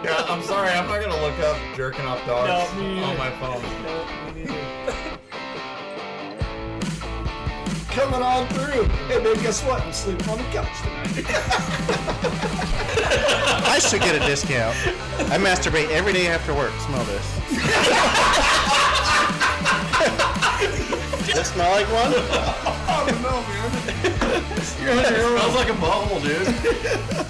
Yeah, I'm sorry. I'm not gonna look up jerking off dogs on my phone. No, me neither. Coming on through. Hey, babe, guess what? I'm sleeping on the couch tonight. I should get a discount. I masturbate every day after work. Smell this. Does that smell like one? I don't know, man. It smells like a bubble, dude.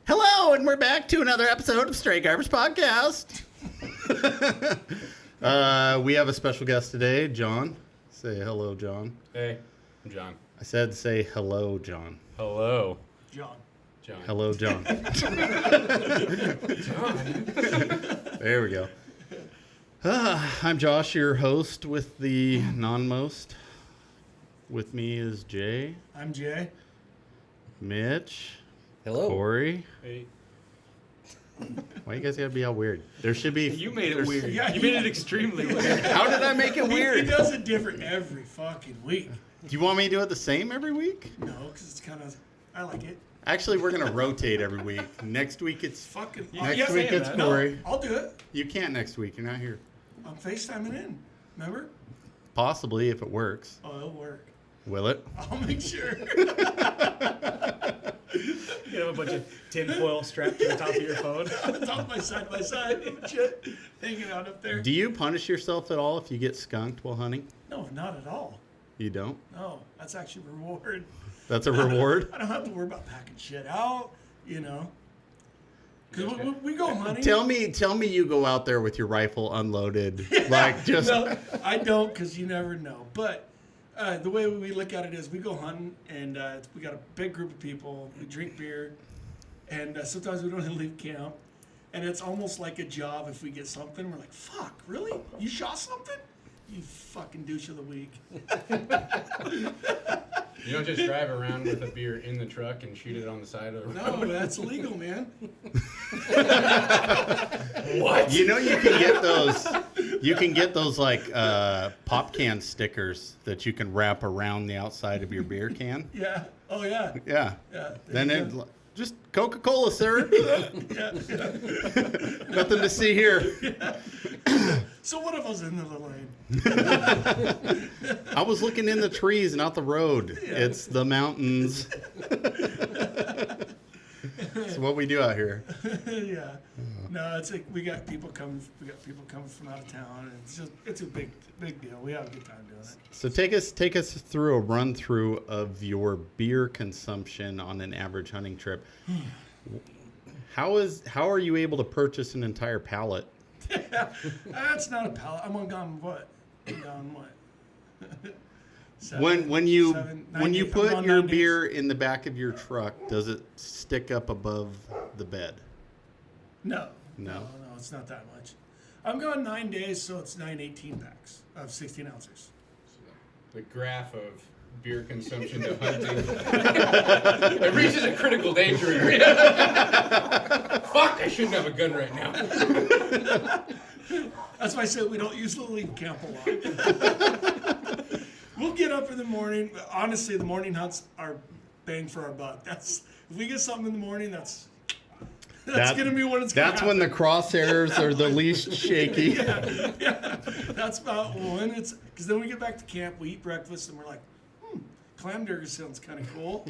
Hello, and we're back to another episode of Stray Garbage Podcast. We have a special guest today, John. Say hello, John. Hey, I'm John. I said say hello, John. Hello. John. Hello, John. There we go. I'm Josh, your host with the non-most. With me is Jay, I'm Jay. Mitch, Hello. Corey. Hey. Why you guys gotta be all weird? There should be. You made it there's- weird. Yeah, You made it extremely weird. How did I make it He weird? does it different every fucking week. Do you want me to do it the same every week? No, because it's kind of, I like it. Actually, we're gonna rotate every week. Next week it's Fucking. next yeah, week it's that. Corey. I'll do it. You can't next week. You're not here. I'm FaceTiming in. Remember? Possibly if it works. Oh, it'll work. Will it? I'll make sure. You have a bunch of tinfoil strapped to the top of your phone. It's on my side by side and shit, hanging out up there. Do you punish yourself at all if you get skunked while hunting? No, not at all. You don't? No, that's actually a reward. That's a reward? I don't have to worry about packing shit out, you know. Because we go hunting. Tell me you go out there with your rifle unloaded. Like just No, I don't, because you never know. But the way we look at it is we go hunting, and we got a big group of people. We drink beer, and sometimes we don't even leave camp. And it's almost like a job if we get something. We're like, fuck, really? You shot something? You fucking douche of the week. You don't just drive around with a beer in the truck and shoot it on the side of the road. No, that's illegal, man. What? you know you can get those like pop can stickers that you can wrap around the outside of your beer can. Yeah. Oh, yeah. Yeah. Yeah. Then it just Coca-Cola, sir. Yeah. Nothing to see here. So what if I was in the lane? I was looking in the trees, not the road. Yeah. It's the mountains. It's what we do out here. Yeah. No, it's like we got people coming. We got people coming from out of town, and it's a big deal. We have a good time doing it. So take us through a run through of your beer consumption on an average hunting trip. How are you able to purchase an entire pallet? That's not a pallet. I'm gone what? When you put I'm your 9 days. beer in the back of your truck, does it stick up above the bed? No, No? it's not that much. I'm gone 9 days, so it's 9 18 packs of 16 ounces. The graph of beer consumption to hunting. It reaches a critical danger area. Fuck, I shouldn't have a gun right now. That's why I said we don't usually leave camp a lot. We'll get up in the morning. Honestly, the morning hunts are bang for our buck. If we get something in the morning, that's gonna be when it's gonna That's when the crosshairs are the least shaky. yeah. That's about when it's because then we get back to camp, we eat breakfast, and we're like, clamberger sounds kind of cool.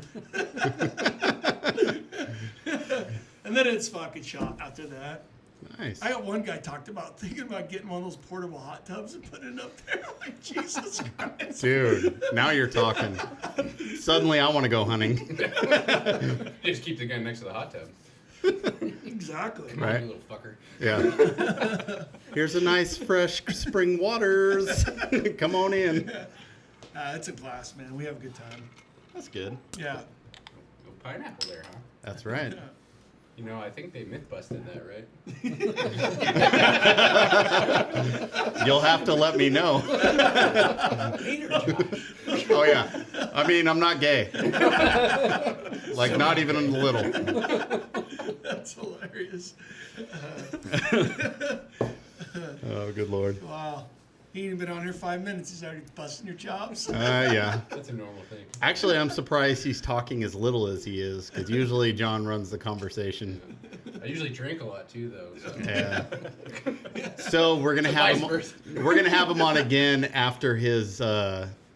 And then it's fucking shot after that. Nice. I got one guy talked about thinking about getting one of those portable hot tubs and putting it up there. I'm like, Jesus Christ. Dude, now you're talking. Suddenly I want to go hunting. Just keep the gun next to the hot tub. Exactly. Come on, Right. you little fucker. Yeah. Here's a nice fresh spring waters. Come on in. It's a blast, man. We have a good time. That's good. Yeah. No pineapple there, huh? That's right. Yeah. You know, I think they myth busted that, right? You'll have to let me know. Oh yeah. I mean, I'm not gay. Like not even a little. That's hilarious. Oh, good Lord. Wow. He ain't been on here 5 minutes. He's already busting your chops. Yeah. That's a normal thing. Actually, I'm surprised he's talking as little as he is, because usually John runs the conversation. I usually drink a lot too, though. So. Yeah. So we're gonna have him. We're gonna have him on again after his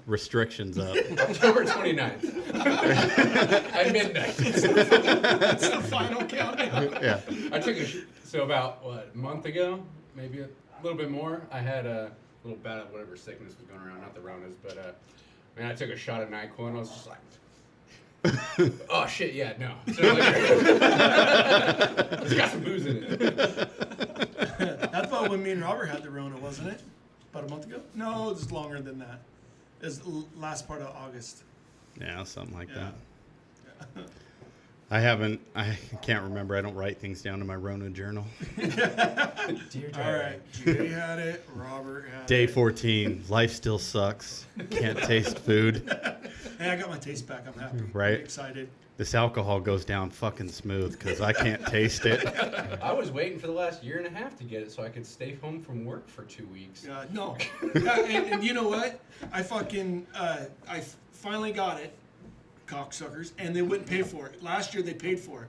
restrictions up. October 29th at midnight. That's the final countdown. Yeah. I took so about a month ago, maybe a little bit more. I had a little bout of whatever sickness was going around, not the Ronas, but man, I took a shot of NyQuil and I was just like, oh shit, yeah, no. So like, it's got some booze in it. That's about when me and Robert had the Rona, wasn't it? About a month ago? No, it was longer than that. It was the last part of August. Yeah, something like Yeah. that. I can't remember. I don't write things down in my Rona journal. Dear All right, Jay had it. Robert had Day it. 14. Life still sucks. Can't taste food. Hey, I got my taste back. I'm happy. Right. Excited. This alcohol goes down fucking smooth because I can't taste it. I was waiting for the last year and a half to get it so I could stay home from work for 2 weeks. No. And you know what? I finally got it, cocksuckers, and they wouldn't pay for it. Last year they paid for it.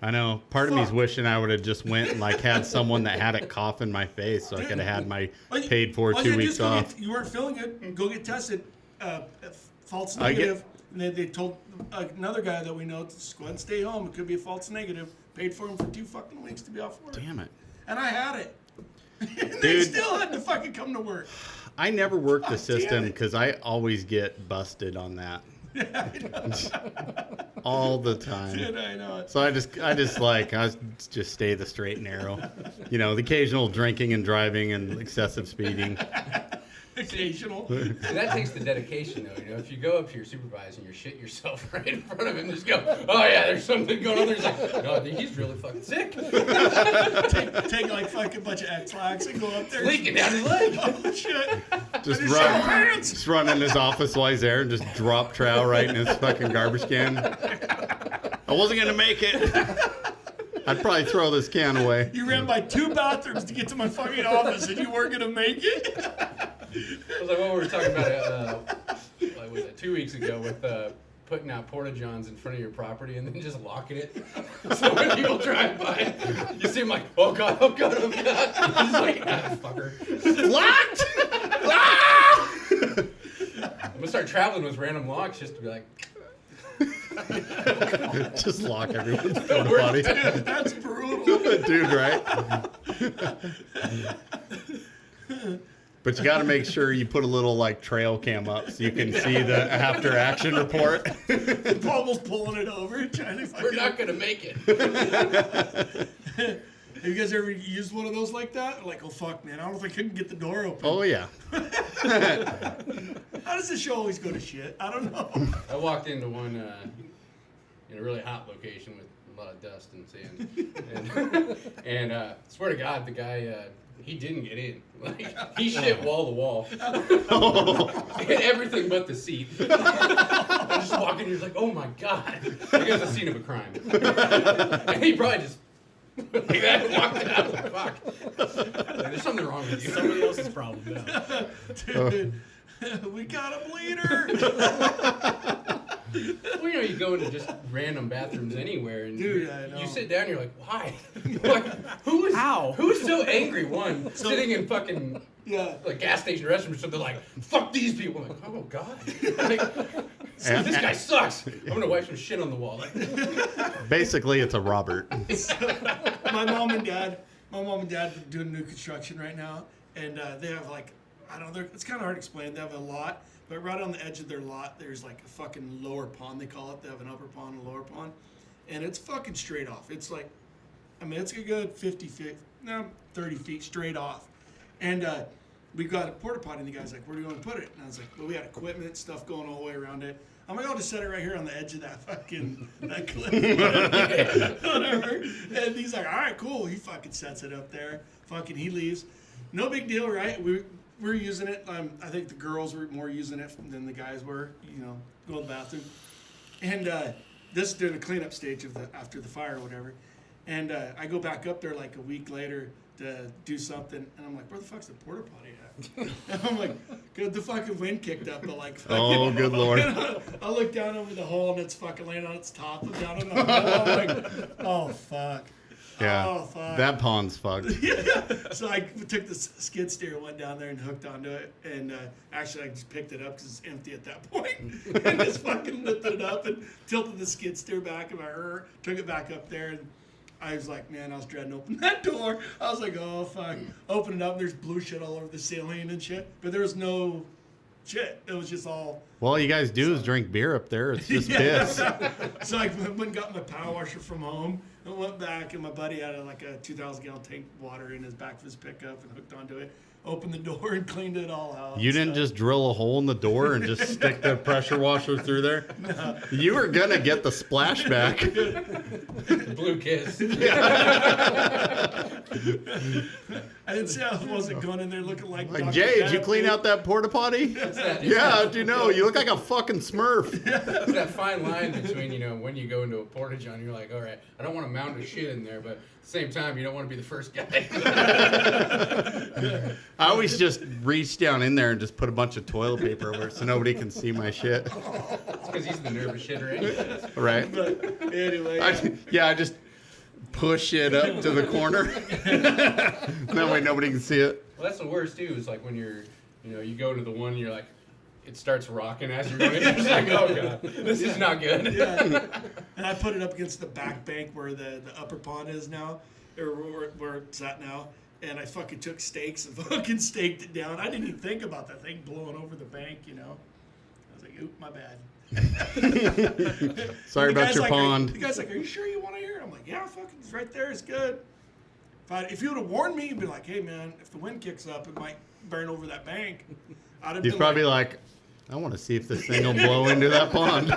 I know. Part of me's Fuck. wishing I would have just went and like had someone that had it cough in my face so I could have had my paid for All you 2 had to do weeks is go off. you weren't feeling good. Go get tested. False I get- negative. And they told another guy that we know to just go ahead and stay home. It could be a false negative. Paid for him for 2 fucking weeks to be off work. Damn it. And I had it. And they Dude. still had to fucking come to work. I never worked the God damn system it. because I always get busted on that. All the time. Dude, I know it. So I just stay the straight and narrow. You know, the occasional drinking and driving and excessive speeding. Occasional. See, that takes the dedication, though. You know, if you go up to your supervisor and you're shit yourself right in front of him, just go, "Oh yeah, there's something going on." There's like, "No, he's really fucking sick." Take like fucking bunch of X-Lax and go up there. Leaking down his leg. Oh shit. Just I shit my run, pants. just run in his office while he's there and just drop trowel right in his fucking garbage can. I wasn't gonna make it. I'd probably throw this can away. You ran by 2 bathrooms to get to my fucking office and you weren't gonna make it? It was like what we were talking about, like was it 2 weeks ago with putting out Porta Johns in front of your property and then just locking it. So when people drive by, you see them like, "Oh god, oh god, oh god." He's like, "Ah, fucker." Locked! I'm gonna start traveling with random locks just to be like, Just lock everyone's porta potty. That's brutal. Dude, right? But you got to make sure you put a little like trail cam up so you can see the after action report. Paul's pulling it over, trying to fucking. "We're not gonna make it." Have you guys ever used one of those like that? Like, oh fuck, man, I don't know if I couldn't get the door open. Oh yeah. How does this show always go to shit? I don't know. I walked into one in a really hot location with a lot of dust and sand, and swear to God, the guy he didn't get in. Like he shit wall to wall, and everything but the seat. I just walk in, he's like, "Oh my God!" Like it was a scene of a crime, and he probably just like that walked out. Like, fuck, like, there's something wrong with you. Somebody else's problem now. Dude, we got a bleeder. Well, you know, you go into just random bathrooms anywhere, and Dude, I know. you sit down, you're like, why? Like, who's so angry? One sitting in fucking Yeah. like gas station restrooms or something like, fuck these people. I'm like, oh god, like, this guy sucks. I'm gonna wipe some shit on the wall. Like, Basically, it's a Robert. My mom and dad are doing new construction right now, and they have like, I don't know, it's kind of hard to explain. They have a lot, but right on the edge of their lot, there's like a fucking lower pond, they call it. They have an upper pond and a lower pond, and it's fucking straight off. It's like, I mean, it's a good 30 feet straight off. And we got a porta potty, and the guy's like, where do you want to put it? And I was like, well, we had equipment, stuff going all the way around it. I'm like, I'll just set it right here on the edge of that cliff. Whatever. And he's like, all right, cool. He fucking sets it up there. Fucking he leaves. No big deal, right? We're using it. I think the girls were more using it than the guys were, you know, go to the bathroom. And this is during the cleanup stage after the fire or whatever. And I go back up there like a week later. to do something, and I'm like, where the fuck's the porta potty at? And I'm like, good, the fucking wind kicked up, but like, fucking, Oh, good Lord. I look down over the hole and it's fucking laying on its top and down in the hole. I'm like, oh fuck. Yeah, Oh, fuck. that pond's fucked. So I took the skid steer, went down there and hooked onto it, and actually I just picked it up because it's empty at that point, and just fucking lifted it up and tilted the skid steer back, and took it back up there, and I was like, man, I was dreading to open that door. I was like, oh fuck, open it up, there's blue shit all over the ceiling and shit, but there was no shit. It was just all. Well, all you guys do is drink beer up there. It's just piss. So I went and got my power washer from home and went back, and my buddy had a 2,000-gallon tank of water in his back of his pickup and hooked onto it. Opened the door and cleaned it all out. You didn't just drill a hole in the door and just stick the pressure washer through there? No. You were going to get the splashback. The blue kiss. I didn't say I wasn't going in there looking like Like, Dr. Jay, did you Death, clean dude. out that porta potty? Yeah, do you know? You look like a fucking Smurf. It's that fine line between, when you go into a porta john, you're like, all right, I don't want to mount a shit in there, but at the same time, you don't want to be the first guy. I always just reach down in there and just put a bunch of toilet paper over it so nobody can see my shit. It's because he's the nervous shitter anyways. Right? But anyway, I just push it up to the corner. That way nobody can see it. Well, that's the worst, too, is like when you're, you go to the one, you're like, it starts rocking as you're going in. You're just like, oh, God, this is not good. yeah. And I put it up against the back bank where the upper pond is now, or where it's at now. And I fucking took stakes and fucking staked it down. I didn't even think about that thing blowing over the bank, I was like, oop, my bad. Sorry And the about guy's your like, pond. The guy's like, are you sure you want to hear it? I'm like, yeah, fucking, it's right there. It's good. If you would have warned me, you'd be like, hey, man, if the wind kicks up, it might burn over that bank. I'd have He's been probably like, I want to see if this thing will blow into that pond.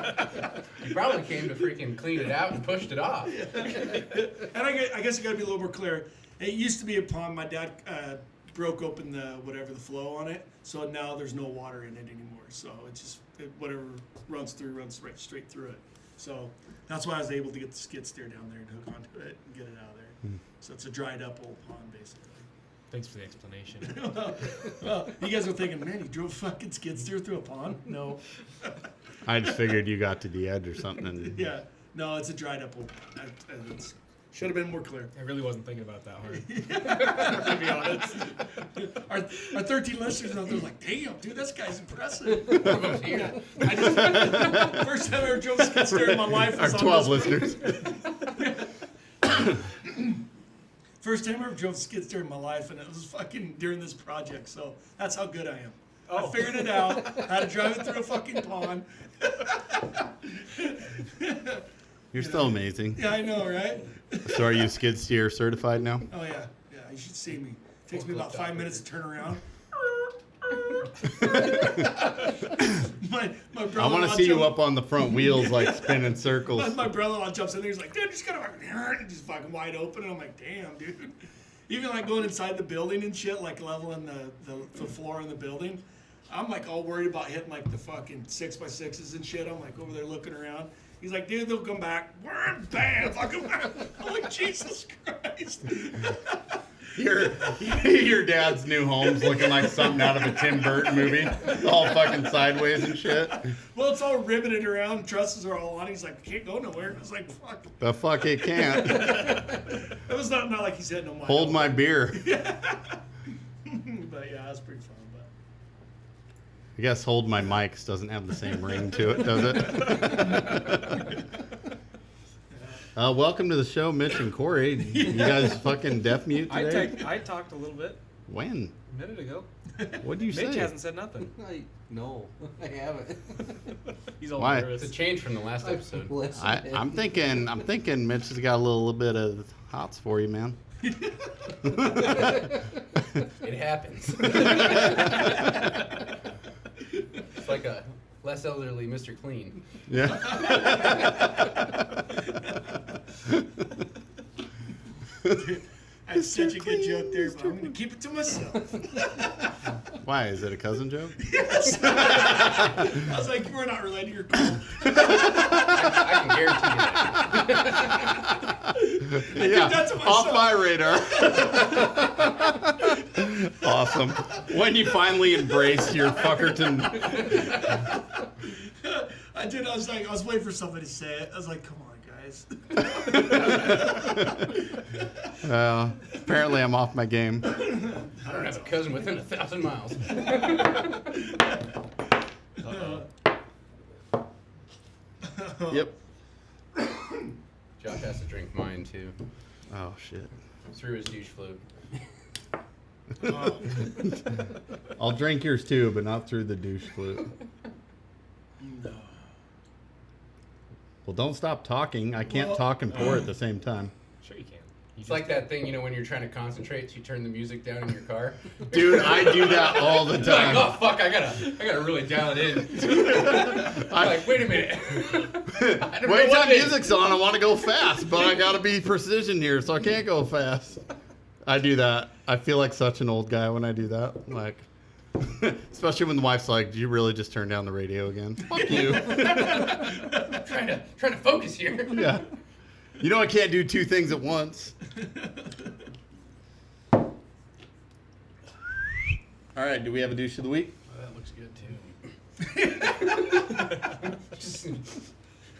You probably came to freaking clean it out and pushed it off. And I guess I got to be a little more clear. It used to be a pond. My dad broke open the flow on it, so now there's no water in it anymore. So it's just whatever runs right straight through it. So that's why I was able to get the skid steer down there and hook onto it and get it out of there. So it's a dried up old pond basically. Thanks for the explanation. Well, you guys are thinking, man, you drove a fucking skid steer through a pond? No. I just figured you got to the edge or something. And Yeah. No, it's a dried up old pond. Should have been more clear. I really wasn't thinking about that hard. To be honest. Our 13 listeners out there like, damn, dude, this guy's impressive. One of them's here. First time I ever drove a skid steer in my life Our was on 12 this. listeners. First time I ever drove a skid steer in my life, and it was fucking during this project, so that's how good I am. I figured it out, how to drive it through a fucking pond. You're still amazing. Yeah, I know, right? So are you skid steer certified now? Oh, yeah. Yeah, you should see me. Takes me about 5 minutes to turn around. my brother. I want to see you up on the front wheels, like spinning circles. My brother-in-law jumps in there. He's like, dude, just gotta fucking, just fucking wide open. And I'm like, damn, dude. Even like going inside the building and shit, like leveling the floor in the building. I'm like all worried about hitting like the fucking 6x6s and shit. I'm like over there looking around. He's like, dude, they'll come back. Bam! Fucking. I'm like, Jesus Christ. Your dad's new home's looking like something out of a Tim Burton movie, all fucking sideways and shit. Well, it's all riveted around. Trusses are all on. He's like, can't go nowhere. I was like, fuck. The fuck it can't. It was not like he's hitting no mind. Hold my beer. But yeah, that's pretty fun. But I guess hold my mics doesn't have the same ring to it, does it? Welcome to the show, Mitch and Corey. You guys fucking deaf mute today? I talked a little bit When? a minute ago. What did you Mitch say? hasn't said nothing. No, I haven't. He's all Why? nervous. It's a change from the last episode. I'm thinking Mitch has got a little bit of hots for you, man. It happens. It's like a less elderly Mr. Clean. Yeah. that's such a good joke there, but I'm gonna keep it to myself. Why? Is it a cousin joke? Yes. I was like, we're not related. You're cool. I can guarantee you that. Yeah, that to off myself. my radar. Awesome. When you finally embrace your fuckerton. I did. I was waiting for somebody to say it. I was like, come on, guys. Apparently I'm off my game. I don't have a cousin within 1,000 miles. Yep. Josh has to drink mine too. Oh shit. Through his douche flute. I'll drink yours too, but not through the douche flute. No. Well, don't stop talking. I can't talk and pour at the same time. Sure you can. It's like that thing, when you're trying to concentrate, so you turn the music down in your car. Dude, I do that all the You're like, time. oh fuck, I gotta really dial it in. I'm like, wait a minute. I don't know Wait what till it is. music's on. I want to go fast, but I gotta be precision here, so I can't go fast. I do that. I feel like such an old guy when I do that. Like, especially when the wife's like, "Do you really just turn down the radio again?" Fuck you. trying to focus here. Yeah. You know I can't do two things at once. All right. Do we have a douche of the week? That looks good too.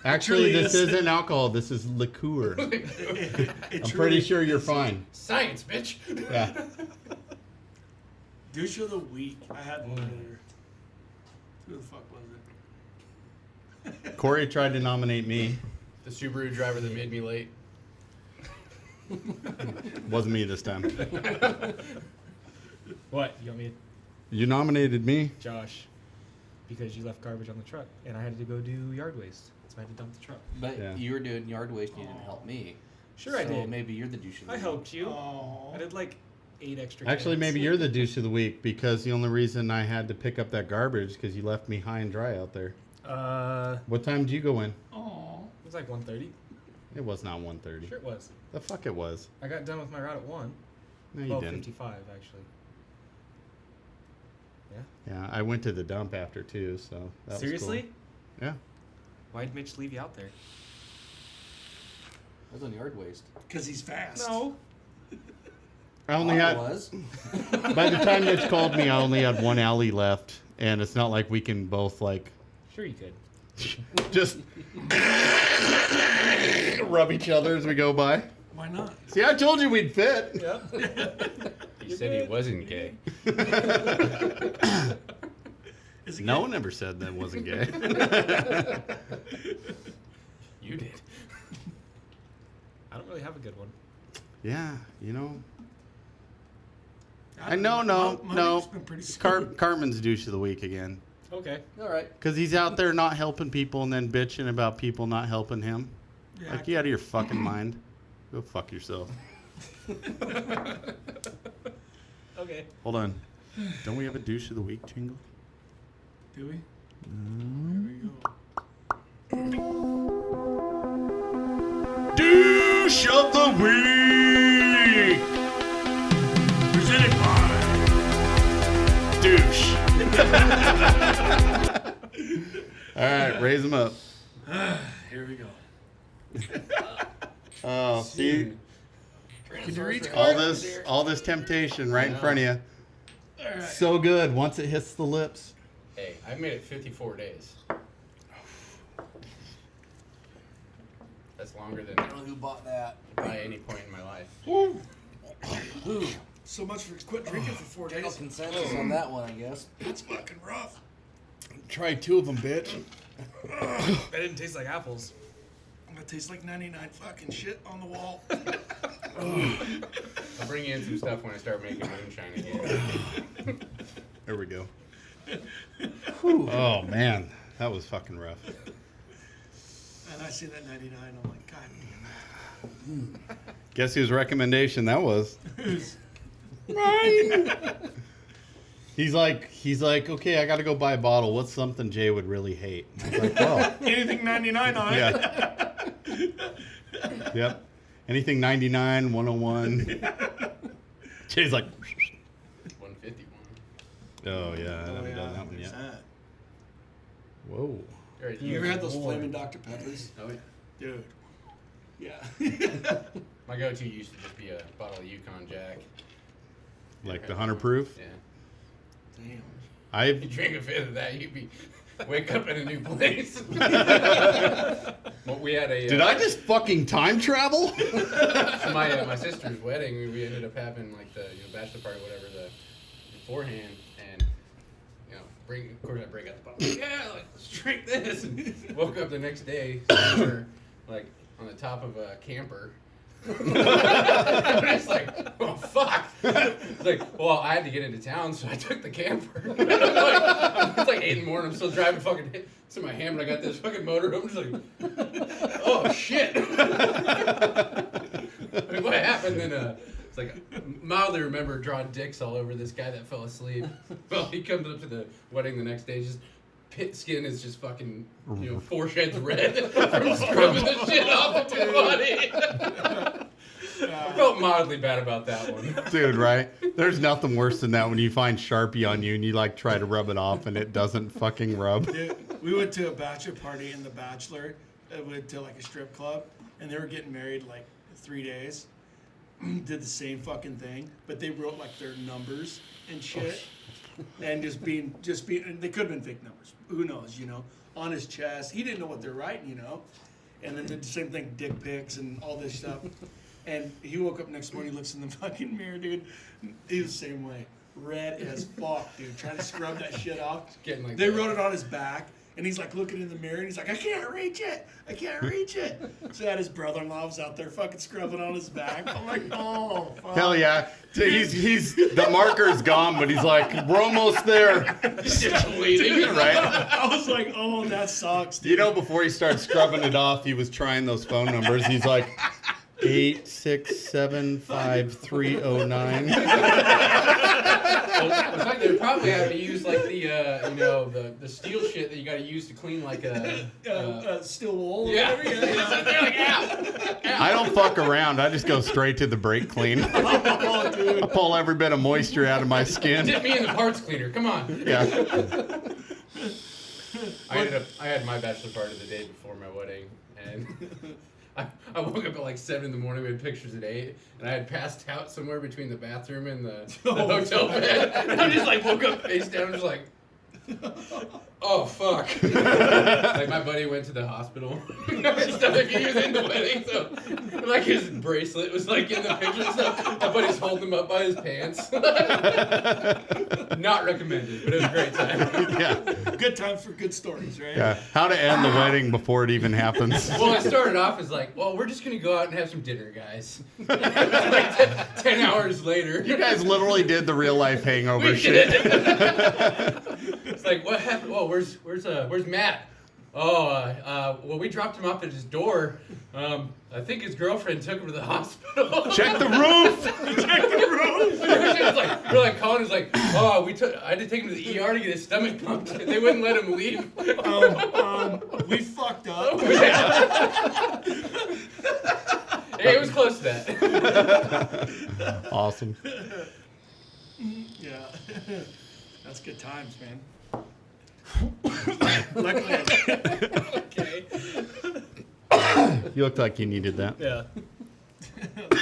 Actually, truly this is. isn't alcohol. This is liqueur. It I'm truly pretty sure you're is. fine. Science, bitch. Yeah. Douche of the week. I had one earlier. Who the fuck was it? Corey tried to nominate me. The Subaru driver that made me late. Wasn't me this time. What? You want me to You nominated me. Josh? Because you left garbage on the truck, and I had to go do yard waste. So I had to dump the truck. But Yeah. you were doing yard waste and you didn't help me. Sure I So did. maybe you're the douche of the I week. helped you. Oh. I did like 8 extra Actually, cans. maybe you're the douche of the week because the only reason I had to pick up that garbage because you left me high and dry out there. What time did you go in? Oh. It was like 1:30. It was not 1:30. Sure it was. The fuck it was. I got done with my route at 1. No, you 12:55 didn't. actually. Yeah, I went to the dump after too, so that was Seriously? cool. Yeah. Why'd Mitch leave you out there? I was on yard waste. Because he's fast. No. I only I had. was. By the time Mitch called me, I only had one alley left, and it's not like we can both like Sure you could. just rub each other as we go by. Why not? See, I told you we'd fit. He said he wasn't gay. Is it No good? one ever said that wasn't gay. You did. I don't really have a good one. Yeah, you know. I I don't know, know. no, My no. week's been pretty smooth. Cartman's douche of the week again. Okay. All right. Because he's out there not helping people and then bitching about people not helping him. Yeah, Like, you out of your fucking mind. Go fuck yourself. Okay. Hold on. Don't we have a douche of the week jingle? do we? Here we go. Douche of the week! Presented by Douche. All right, raise them up. Here we go. Oh, see? Can you reach All this temptation right in front of you. All right. So good once it hits the lips. Hey, I've made it 54 days. That's longer than I don't know who bought that. by any point in my life. Woo. So much for quit drinking for 4 General days. consensus on that one, I guess. That's fucking rough. Try 2 of them, bitch. That didn't taste like apples. That tastes like 99 fucking shit on the wall. I'll bring you in some stuff when I start making moonshine again. There we go. Oh, man. That was fucking rough. And I see that 99, I'm like, God damn it. Guess whose recommendation that was? He's like, okay, I got to go buy a bottle. What's something Jay would really hate? I was like, well, Anything 99 on it. yeah. Yep. Anything 99, 101. Jay's like, 151. oh, yeah, I haven't done that one there's yet. that. Whoa. All right, You ever had those flaming Dr. Peppers? Oh, yeah. Dude. Yeah. My go-to used to just be a bottle of Yukon Jack. Like the 100 proof. Yeah. Damn. If you drink a fifth of that, you'd be wake up in a new place. Well, we had a. Did I just fucking time travel? So my sister's wedding, we ended up having like the bachelor party, whatever, beforehand, and of course I break out the bottle. Yeah, like let's drink this. And woke up the next day, we were like on the top of a camper. And it's like, oh fuck! It's like, well, I had to get into town, so I took the camper. It's like 8 in the morning. I'm still driving fucking to my ham, and I got this fucking motorhome. Just like, oh shit! I mean, what happened? Then it's like mildly remember drawing dicks all over this guy that fell asleep. Well, he comes up to the wedding the next day, just pit skin is just fucking 4 shades red from scrubbing the shit off of his body. I felt mildly bad about that one. Dude, right? There's nothing worse than that when you find Sharpie on you and you like try to rub it off and it doesn't fucking rub. Dude, we went to a bachelor party and the bachelor went to like a strip club and they were getting married like 3 days. Did the same fucking thing, but they wrote like their numbers and shit. And just being, they could have been fake numbers. Who knows, on his chest. He didn't know what they're writing, And then did the same thing, dick pics and all this stuff. And he woke up next morning, looks in the fucking mirror, dude. He was the same way. Red as fuck, dude. Trying to scrub that shit off. They wrote it on his back. And he's like looking in the mirror and he's like, I can't reach it. So that his brother-in-law was out there fucking scrubbing on his back. I'm like, oh, fuck. Hell yeah. He's the marker's gone, but he's like, we're almost there. Just bleeding, right? I was like, oh, that sucks, dude. Before he started scrubbing it off, he was trying those phone numbers. He's like, 8675309. It's like they probably have to use like the steel shit that you got to use to clean like a steel wool. Yeah. Or whatever. So they're like, ow. I don't fuck around. I just go straight to the brake clean. Oh, dude. I pull every bit of moisture out of my skin. Dip me in the parts cleaner. Come on. Yeah. I had my bachelor party the day before my wedding, and I woke up at like 7 in the morning. We had pictures at 8, and I had passed out somewhere between the bathroom and the hotel bed. And I just like woke up face down, just like, oh fuck! Like my buddy went to the hospital. He was in the wedding, so like his bracelet was like in the picture and stuff. My buddy's holding him up by his pants. Not recommended, but it was a great time. Yeah. Good time for good stories, right? Yeah. How to end the wedding before it even happens. Well, I started off as like, well, we're just gonna go out and have some dinner, guys. Like 10 hours later, You guys literally did the real life hangover we shit. did. It's like, what happened? Oh, where's Matt? Oh, well, we dropped him off at his door. I think his girlfriend took him to the hospital. Check the roof. We're like, Colin was like, oh, I had to take him to the ER to get his stomach pumped. They wouldn't let him leave. We fucked up. Hey, it was close to that. Awesome. Yeah. That's good times, man. Luckily, Okay. You looked like you needed that. Yeah.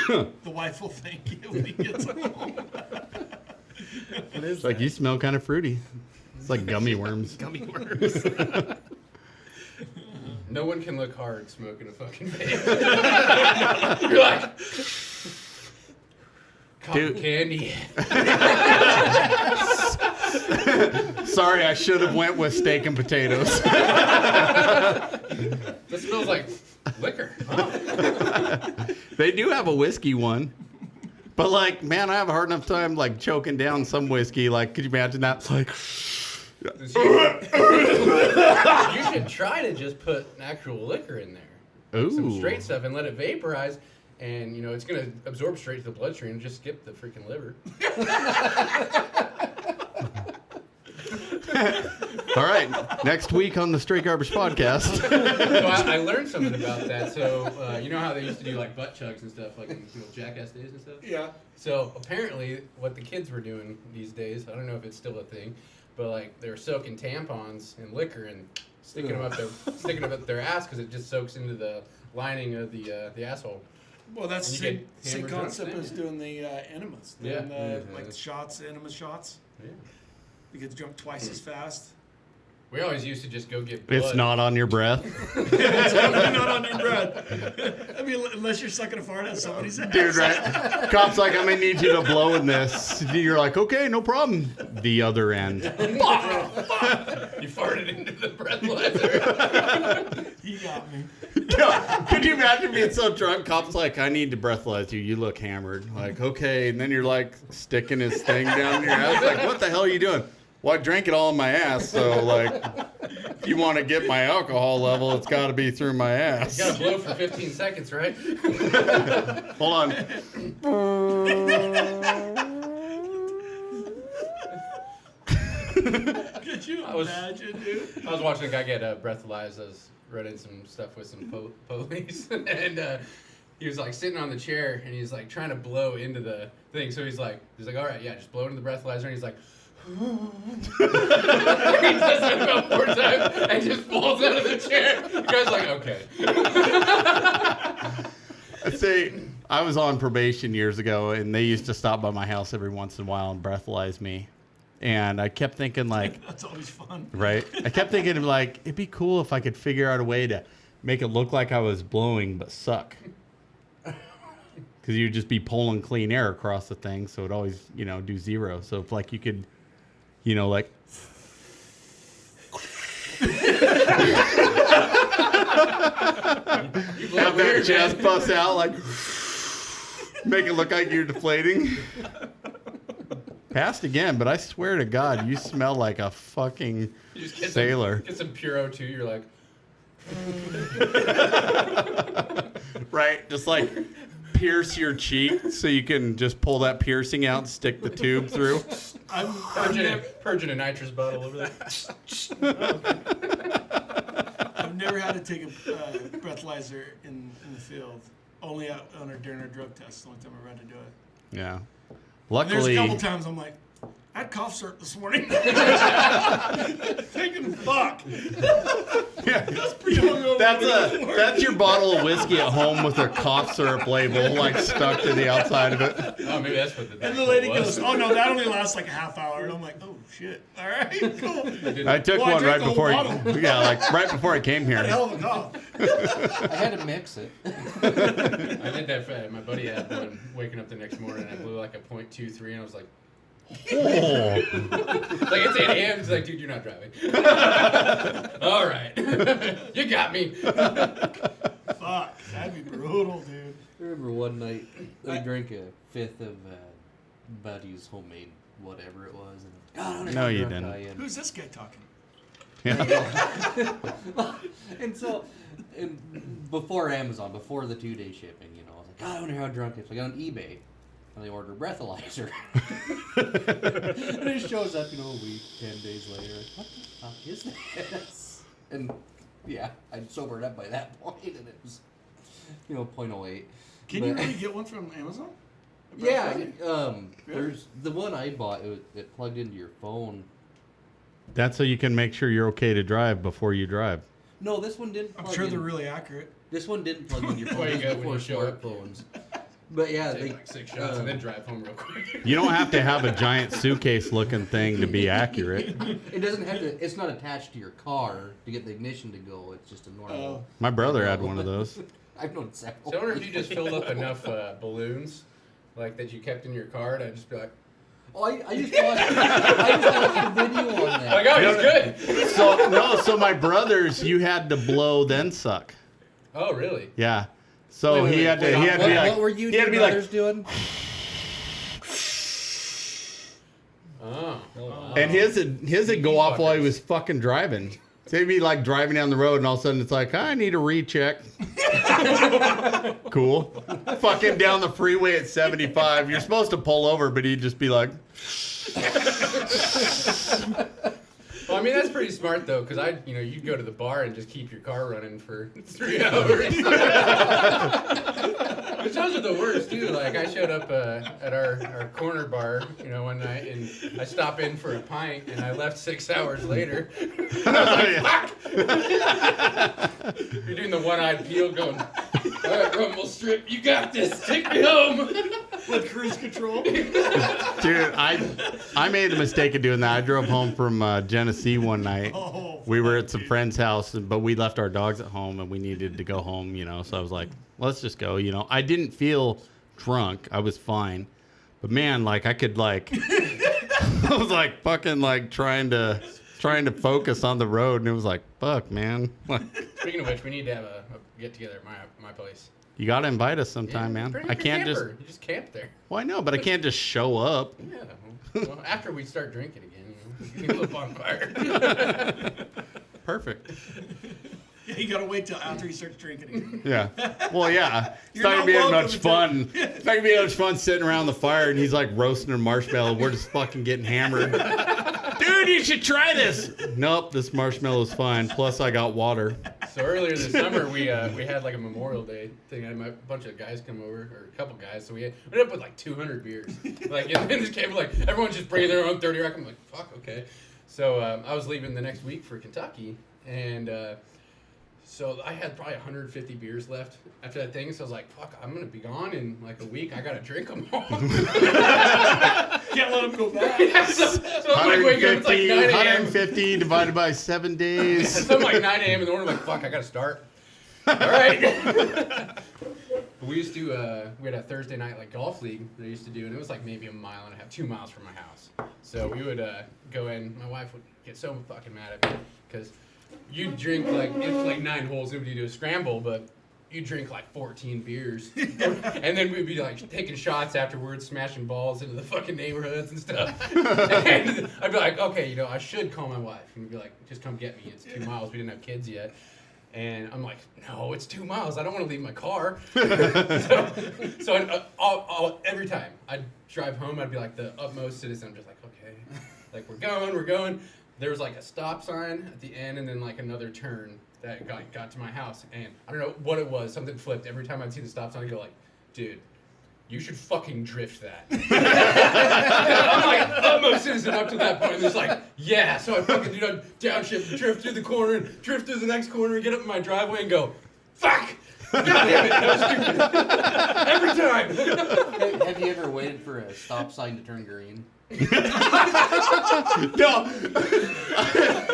the wife will thank you when he gets home. What is It's like, you smell kind of fruity. It's like gummy worms. gummy worms? No one can look hard smoking a fucking vape. You're like, cotton Dude. candy. Sorry, I should have went with steak and potatoes. This smells like liquor. Huh? They do have a whiskey one. But like, man, I have a hard enough time like choking down some whiskey. Like, could you imagine that? It's like, You should try to just put actual liquor in there. ooh. Some straight stuff and let it vaporize. And, it's going to absorb straight to the bloodstream and just skip the freaking liver. All right, next week on the Straight Garbage Podcast. So I learned something about that. So, you know how they used to do like butt chugs and stuff, like in Jackass days and stuff? Yeah. So apparently what the kids were doing these days, I don't know if it's still a thing, but like they were soaking tampons in liquor and sticking them up their ass because it just soaks into the lining of the asshole. Well, that's And the you same get hammered concept drunk as doing the enemas. Yeah. Doing like shots, enema shots. Yeah. You get drunk twice as fast. We always used to just go get blood. It's not on your breath. It's definitely not on your breath. I mean, unless you're sucking a fart at somebody's ass. Dude, right? Cop's like, I'm gonna need you to blow in this. You're like, okay, no problem. The other end. You farted into the breathalyzer. He got me. Could you imagine being so drunk? Cop's like, I need to breathalyze you. You look hammered. Like, okay. And then you're like sticking his thing down your ass. Like, what the hell are you doing? Well, I drank it all in my ass. So, like, if you want to get my alcohol level, it's got to be through my ass. You gotta blow for 15 seconds, right? Hold on. Could you imagine, dude? I was watching a guy get breathalyzed. I was running some stuff with some police, and he was like sitting on the chair, and he's like trying to blow into the thing. So he's like, all right, yeah, just blow into the breathalyzer. And he's like, he does it about 4 times and just falls out of the chair. The guy's like, okay. See, I was on probation years ago, and they used to stop by my house every once in a while and breathalyze me. And I kept thinking, like, That's always fun. right? I kept thinking, like, it'd be cool if I could figure out a way to make it look like I was blowing but suck. Because you'd just be pulling clean air across the thing, so it'd always, do 0. So if, like, you could, like... have that chest bust out, like... make it look like you're deflating. Passed again, but I swear to God, you smell like a fucking You just get sailor. Get some Puro too. You're like, Right? Just like pierce your cheek so you can just pull that piercing out and stick the tube through. purging a nitrous bottle over there. I've never had to take a breathalyzer in the field. Only during our drug test. The only time I had to do it. Yeah. There's Luckily, a couple times I'm like, I had cough syrup this morning. Thinking, fuck. That's pretty hungover. that's your bottle of whiskey at home with a cough syrup label like stuck to the outside of it. Oh, maybe that's what the And the lady goes, oh no, that only lasts like a half hour. And I'm like, oh shit. All right, cool. I took Well, I one drank right the whole before. bottle. Right before I came here. Had a hell of a cough. I had to mix it. I did that for my buddy had one waking up the next morning. I blew like a .23 and I was like, Oh. like it's 8 a.m. He's like, dude, you're not driving. All right, you got me. Fuck, that'd be brutal, dude. I remember one night I drank a fifth of Buddy's homemade whatever it was. And God, I wonder No, how you drunk didn't. I am. Who's this guy talking? And so, before Amazon, before the 2-day shipping, I was like, God, I wonder how drunk it is. I got on eBay, and I order a breathalyzer. And it shows up, a week, 10 days later. Like, what the fuck is this? And, yeah, I'd sobered up by that point, and it was, 0.08. Can you really get one from Amazon? A Yeah, breathalyzer? there's the one I bought, it plugged into your phone. That's so you can make sure you're okay to drive before you drive. No, this one didn't I'm plug sure in. they're really accurate. This one didn't plug into your That's phone. what you This get was when you before show up. smartphones. But yeah, Take like 6 shots and then drive home real quick. You don't have to have a giant suitcase-looking thing to be accurate. it doesn't have to. It's not attached to your car to get the ignition to go. It's just a normal. My brother had one of those. I've known several. So I wonder if you just filled up enough balloons, like that you kept in your car, and I'd just be like, Oh, I just watched the video on that. like, oh, he's good. So my brothers, you had to blow then suck. Oh, really? Yeah. So Wait, he had to be what like, were you he had to be brothers like, doing? Oh. and his would go off while he was fucking driving. So he'd be like driving down the road, and all of a sudden it's like, I need a recheck. Cool. Fuck him down the freeway at 75. You're supposed to pull over, but he'd just be like, Well, I mean, that's pretty smart, though, because you'd go to the bar and just keep your car running for 3 hours. Which those are the worst too. Like I showed up at our corner bar, one night, and I stopped in for a pint, and I left 6 hours later. And I was like, "Fuck!" You're doing the one-eyed peel, going, "All right, Rumble Strip, you got this. Take me home." With cruise control. Dude, I made the mistake of doing that. I drove home from Genesee one night. Oh, We were at some friend's house, but we left our dogs at home, and we needed to go home, So I was like, let's just go, I didn't feel drunk. I was fine. But man, like I could I was like fucking like trying to focus on the road, and it was like, fuck, man. Speaking of which, we need to have a get together at my place. You gotta invite us sometime, man. I can't just. You just camp there. Well, I know, but I can't just show up. Yeah. Well, after we start drinking again, you can live on fire. Perfect. Yeah, you gotta wait till after he starts drinking again. Yeah. Well, yeah. It's You're not gonna not be as welcome much to- fun. It's not gonna be as much fun sitting around the fire and he's like roasting a marshmallow. We're just fucking getting hammered. Dude, you should try this. Nope, this marshmallow's fine. Plus, I got water. So earlier this summer, we had like a Memorial Day thing. I had a bunch of guys come over, or a couple guys. So we ended up with like 200 beers. Like in this camp, like everyone's just bringing their own 30 rack. I'm like, fuck, okay. So I was leaving the next week for Kentucky, and so I had probably 150 beers left after that thing. So I was like, fuck, I'm gonna be gone in like a week. I gotta drink them all. Can't let him go back. Yeah, so I'm like waking up, it's like 9 a.m. 150 divided by 7 days. So I'm like 9 a.m. in the morning. I'm like, fuck, I gotta start. All right. We used to, we had a Thursday night like golf league that I used to do, and it was like maybe 1.5 miles, 2 miles from my house. So we would go in. My wife would get so fucking mad at me because you'd drink like, it's like 9 holes, and we'd do a scramble, but you drink like 14 beers. And then we'd be like taking shots afterwards, smashing balls into the fucking neighborhoods and stuff. And I'd be like, okay, I should call my wife and be like, just come get me. It's 2 miles. We didn't have kids yet. And I'm like, no, it's 2 miles. I don't want to leave my car. So I'll, every time I'd drive home, I'd be like the utmost citizen. I'm just like, okay, like we're going. There was like a stop sign at the end and then like another turn that got to my house. And I don't know what it was. Something flipped. Every time I'd see the stop sign, I'd go like, dude, you should fucking drift that. I'm like, utmost citizen up to that point. And it's like, yeah. So I fucking downshift, drift through the corner, and drift through the next corner, and get up in my driveway and go, fuck! God damn it, that was stupid. Every time. Have you ever waited for a stop sign to turn green? No.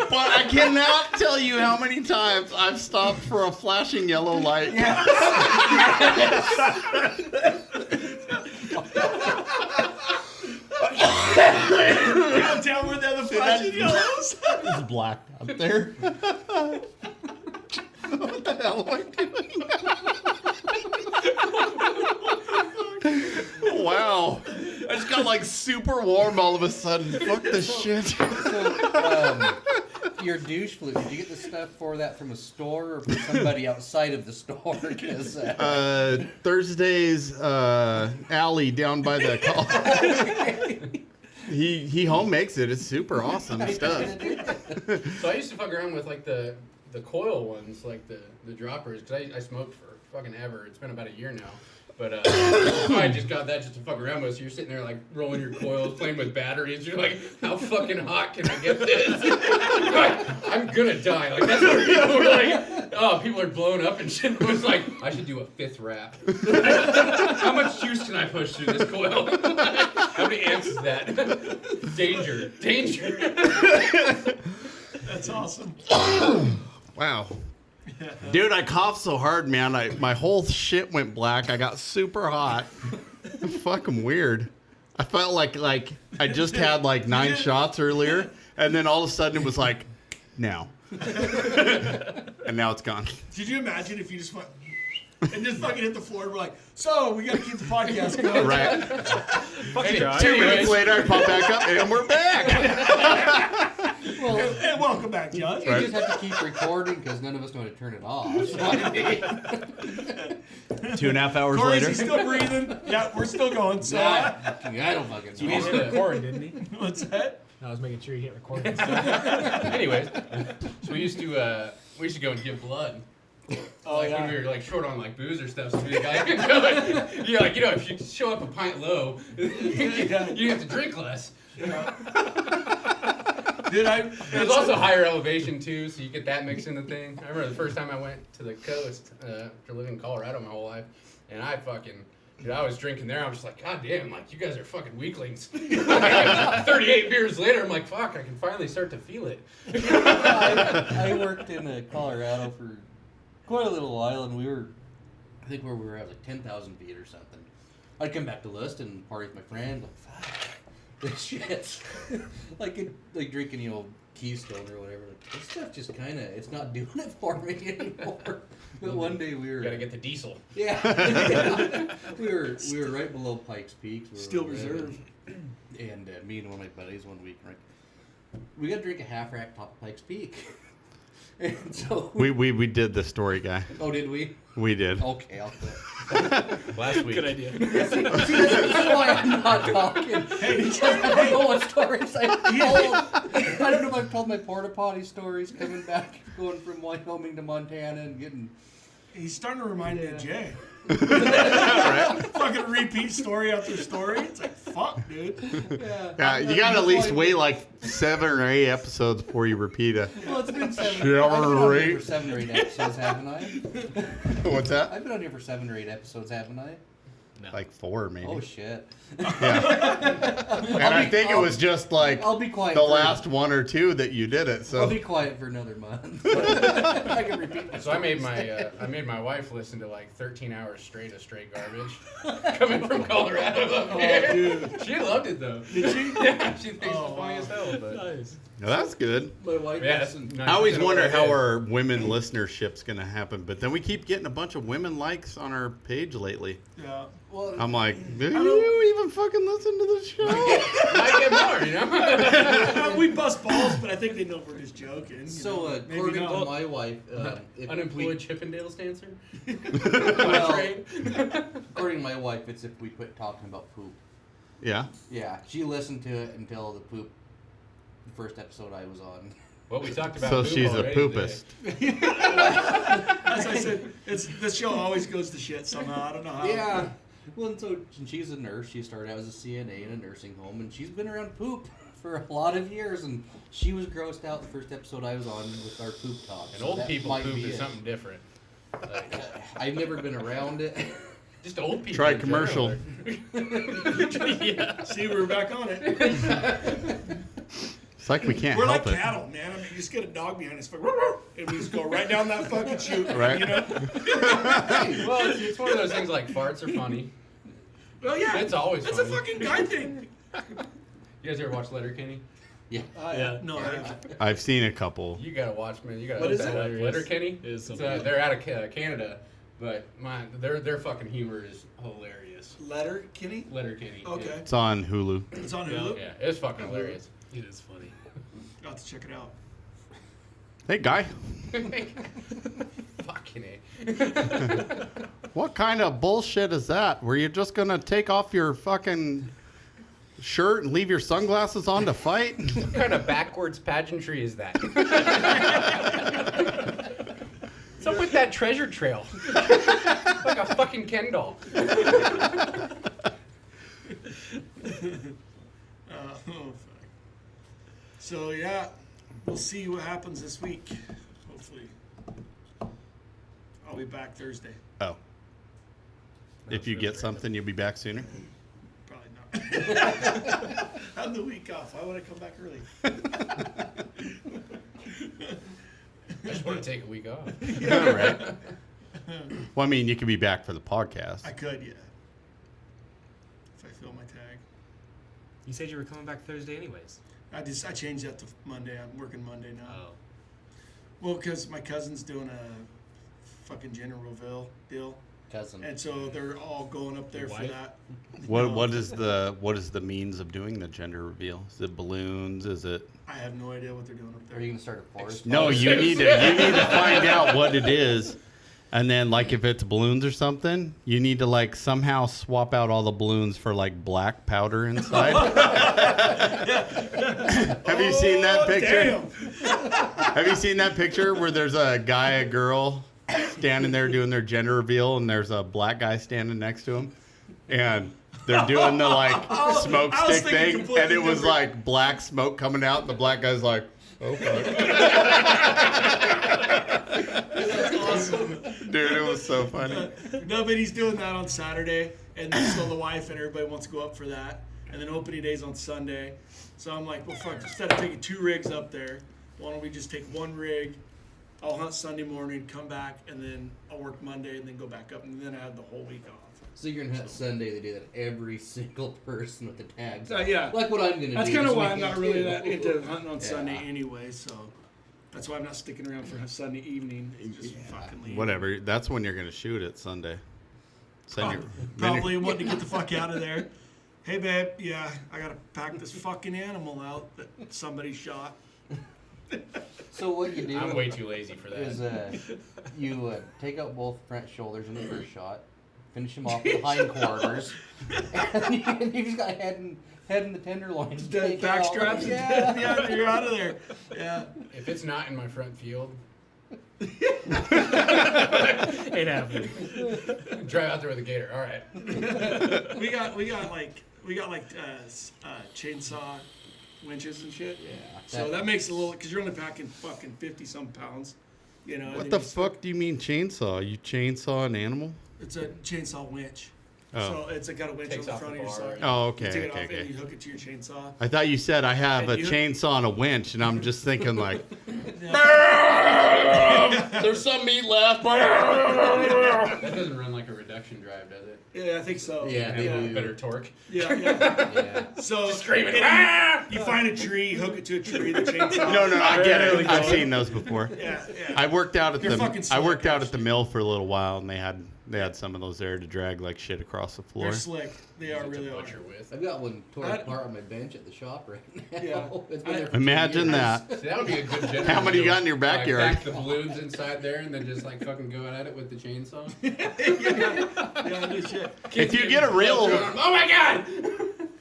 But I cannot tell you how many times I've stopped for a flashing yellow light. Down where the other flashing yellows. It's black up there. What the hell am I doing? Wow. I just got like super warm all of a sudden. Fuck this shit. So, your douche flute, did you get the stuff for that from a store or from somebody outside of the store? 'Cause, Thursday's alley down by the He home makes it. It's super awesome stuff. So I used to fuck around with like the coil ones, like the droppers, because I smoked for fucking ever. It's been about a year now. But I just got that just to fuck around with. So you're sitting there like rolling your coils, playing with batteries. You're like, how fucking hot can I get this? You're like, I'm gonna die. Like that's what people were like. Oh, people are blowing up and shit. It was like, I should do a 5th wrap. How much juice can I push through this coil? How many amps is that? Danger. That's awesome. Wow. Dude, I coughed so hard, man. My whole shit went black. I got super hot. Fucking weird. I felt like I just had like 9 shots earlier, and then all of a sudden it was like, now. And now it's gone. Did you imagine if you just went and just fucking hit the floor and we're like, so we gotta keep the podcast going. Right. Anyway, 2 minutes later, I pop back up, and we're back. well, And welcome back, John. you just have to keep recording because none of us know how to turn it off. So, I mean, 2.5 hours Corey's later. still breathing. Yeah, we're still going. So I don't fucking He know. hit record, didn't he? what's that? I was making sure he hit record. Anyways, so we used to go and give blood Like when we were like short on like booze or stuff, so the guy could go. You're like, if you show up a pint low, you have to drink less. There's also higher elevation too, so you get that mixed in the thing. I remember the first time I went to the coast after living in Colorado my whole life, and I was drinking there. I was just like, God damn, like you guys are fucking weaklings. 38 beers later, I'm like, fuck, I can finally start to feel it. I worked in Colorado for quite a little while, and I think where we were at like 10,000 feet or something. I'd come back to Lust and party with my friends, like, fuck, this shit. like drinking, Keystone or whatever. Like, this stuff just kind of, it's not doing it for me anymore. But one day we were... Gotta get the diesel. Yeah. we were right below Pikes Peak. Still reserve. And me and one of my buddies one week, we got to drink a half rack top of Pikes Peak. And so we did the story, guy. Oh, did we? We did. Okay, I'll quit. Last week. Good idea. See, that's why I'm not talking. Because I don't know what stories I told. I don't know if I've told my porta potty stories coming back, going from Wyoming to Montana and getting... He's starting to remind me of Jay. Right? Fucking repeat story after story. It's like, fuck, dude. Yeah, you gotta at least wait like 7 or 8 episodes before you repeat it. Well, it's been 7 Shall I've been on we here rate? for 7 or 8 episodes, haven't I? What's that? I've been on here for 7 or 8 episodes, haven't I? No. Like 4, maybe. Oh, shit. Yeah. And I think it was just like I'll be quiet the for- last 1 or 2 that you did it. So I'll be quiet for another month. I can repeat So I made my wife listen to like 13 hours straight of straight garbage coming from Colorado up here. Dude. She loved it though. Did she? Yeah, she thinks Oh, it's funny wow. as hell. But Nice. no, that's good. My wife yeah, listened. that's I always 90% of wonder what I how did. our women listenership's gonna happen, but then we keep getting a bunch of women likes on our page lately. Yeah. Well, I'm like, do you even fucking listen to the show? Might get more, We bust balls, but I think they know we're just joking. so, Maybe according not. to my wife, if Unemployed Chippendales dancer. Well, Trade. according to my wife, it's if we quit talking about poop. Yeah. Yeah, she listened to it until the first episode I was on. Well, we talked about So poop she's a already poopist. As I said, this show always goes to shit somehow. I don't know how. Yeah. Well, and so she's a nurse. She started out as a CNA in a nursing home, and she's been around poop for a lot of years. And she was grossed out the first episode I was on with our poop talk. And so old that people might poop be is it. something different. Like, I've never been around it. just old people. Try in commercial. general. Yeah. See, we're back on it. It's like we can't We're help like it. cattle, man. I mean, you just get a dog behind us, and we just go right down that fucking chute. Right. You know? Well, it's one of those things like farts are funny. Well, yeah. It's always That's funny. a fucking guy thing. You guys ever watch Letterkenny? Yeah. Yeah. No, I haven't. I've seen a couple. You gotta watch, man. You gotta. What is look that it? up. Letterkenny. It is It's, something. they're out of Canada, but their fucking humor is hilarious. Letter, Kenny? Letterkenny. Okay. It's on Hulu. It's on Yeah, Hulu. yeah, it's fucking hilarious. It is funny. I'll have to check it out. Hey, guy. Fucking A. What kind of bullshit is that? Were you just gonna take off your fucking shirt and leave your sunglasses on to fight? What kind of backwards pageantry is that? What's up with that treasure trail? Like a fucking Ken doll. Oh, fuck. So, yeah, we'll see what happens this week. Hopefully. I'll be back Thursday. Oh. If you get something, you'll be back sooner. Probably not. I had the week off. Why would I come back early? I just want to take a week off. All right. Well, I mean, you could be back for the podcast. I could, yeah. If I fill my tag. You said you were coming back Thursday anyways. I changed that to Monday. I'm working Monday now. Oh. Well, because my cousin's doing a fucking gender reveal deal, Cousin. and so they're all going up there Your for wife? that. What No, what is the means of doing the gender reveal? Is it balloons? Is it? I have no idea what they're doing up Are there. you gonna start a forest? No, you need to find out what it is, and then like if it's balloons or something, you need to like somehow swap out all the balloons for like black powder inside. Have you seen that picture? Damn. Have you seen that picture where there's a guy, a girl, standing there doing their gender reveal, and there's a black guy standing next to him, and they're doing the like smoke I was stick thinking thing, completely and it was different. like black smoke coming out, and the black guy's like, "Oh fuck." That's awesome. Dude, it was so funny. No, but he's doing that on Saturday, and so the wife and everybody wants to go up for that. And then opening day's on Sunday. So I'm like, well, fuck, instead of taking 2 rigs up there, why don't we just take 1 rig? I'll hunt Sunday morning, come back, and then I'll work Monday, and then go back up, and then I have the whole week off. So you're gonna hunt Sunday. They do that every single person with the tags. Yeah. Like what I'm gonna That's do. kind of this why I'm weekend, not really too. that into hunting on Yeah. Sunday anyway. So that's why I'm not sticking around for a Sunday evening. It's just fucking leave. Whatever. That's when you're gonna shoot it Sunday. Send your Probably wanting to get the fuck out of there. Hey, babe, yeah, I gotta pack this fucking animal out that somebody shot. So what you do? I'm way too lazy for that. Is you take out both front shoulders in the first shot, finish them off with the hindquarters, and you just got head in the tenderloins. The Take back out. straps, Yeah. yeah, you're out of there. Yeah. If it's not in my front field, Ain't happening. drive out there with a gator. All right. We got like chainsaw winches and shit. Yeah. So that makes it a little, because you're only packing fucking 50-some pounds. You know. What and the then you fuck do you mean chainsaw? You chainsaw an animal? It's a chainsaw winch. Oh. So it's got a winch Takes on the off front the of your bar. side. Oh, You okay, take it okay, off and okay. you hook it to your chainsaw. I thought you said I have a And you- chainsaw and a winch, and I'm just thinking like, Yeah. there's some meat left. That doesn't run like a reduction drive, does it? Yeah, I think so. Yeah, they Yeah. do. Better torque. Yeah. Yeah. So screaming, and you find a tree, hook it to a tree, the chainsaw. No, I get it. Really I've good. seen those before. Yeah, yeah. I worked out at They're fucking I worked slick, out at the actually. mill for a little while, and they had some of those there to drag like shit across the floor. They're slick. They are Easy to really are. butcher with. I've got one torn I- apart on my bench at the shop right now. Yeah. It's been there for 2 Imagine years. that. See, that would be a good generator. How many you got in your backyard? Like, pack the balloons inside there and then just like fucking go at it with the chainsaw. Yeah, no shit. If you get a real, Oh my god!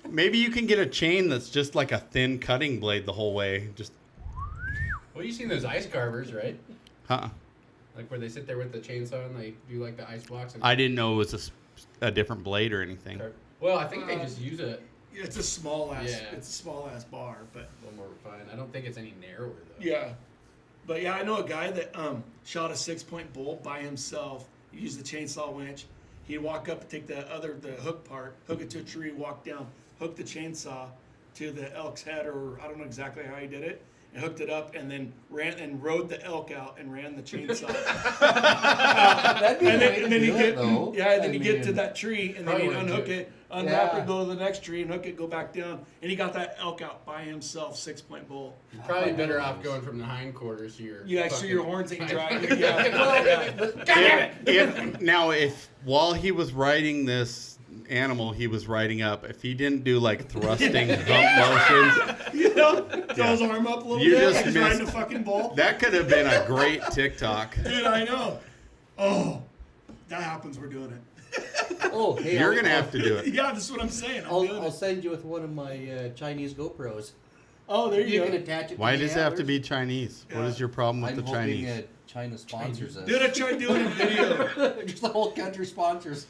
maybe you can get a chain that's just like a thin cutting blade the whole way. Just, Well, you've seen those ice carvers, right? Like where they sit there with the chainsaw and they do like the ice blocks. And I didn't know it was a different blade or anything. Well, I think they just use a It's a small ass. Yeah. It's a small ass bar, but little more refined. I don't think it's any narrower though. yeah. But yeah, I know a guy that shot a 6-point bull by himself. He used the chainsaw winch. He'd walk up and take the hook part, hook it to a tree, walk down, hook the chainsaw to the elk's head, or I don't know exactly how he did it, and hooked it up, and then rode the elk out and ran the chainsaw. That'd be and the way to then do you it, get though. yeah, and then I you get to mean, that tree, and then Probably you wouldn't unhook do it, unwrap Yeah. it, go to the next tree, and hook it, go back down, and he got that elk out by himself, 6-point bull. You're probably better off going from the hindquarters to your. Yeah, so fucking- your horns ain't dry. Yeah. God damn it! If while he was riding this animal he was riding up, if he didn't do like thrusting hump motions, You know, throw his arm up a little You bit, just like he's riding a missed- fucking bull. that could have been a great TikTok. Dude, I know. Oh, that happens. We're doing it. Oh, hey, You're I'll- gonna have to do it. Yeah, that's what I'm saying. I'm I'll, doing I'll it. send you with one of my Chinese GoPros. Oh, there You you can go. attach it. Why to the does it have to antlers. be Chinese? What is your problem with I'm the hoping Chinese? China sponsors us. Dude, I tried doing a video. Just the whole country sponsors.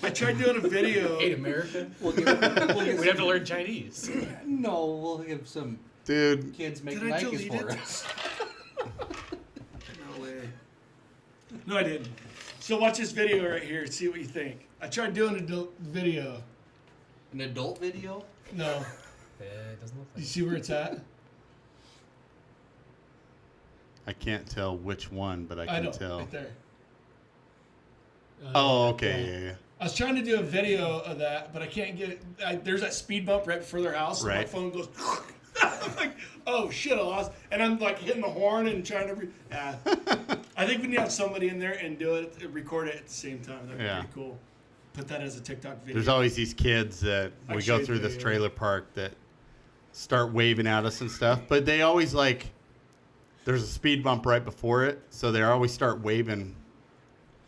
I tried doing a video. Hate America. We'll We'd have to learn Chinese. No, we'll have some Dude, kids make Did I Nikes delete for it? us. No way. No, I didn't. So watch this video right here and see what you think. I tried doing a video. An adult video? No. It doesn't look You like see where it's at? I can't tell which one, but I I can know. tell. Right there. Oh, okay, yeah. I was trying to do a video of that, but I can't get it. There's that speed bump right before their house. And my Right. phone goes. I'm like, oh shit, I lost. And I'm like hitting the horn and trying to. I think we need to have somebody in there and do it, record it at the same time. That'd be Yeah. pretty cool. Put that as a TikTok video. There's always these kids that I we showed go you through the this video. trailer park that start waving at us and stuff, but they always like, there's a speed bump right before it, so they always start waving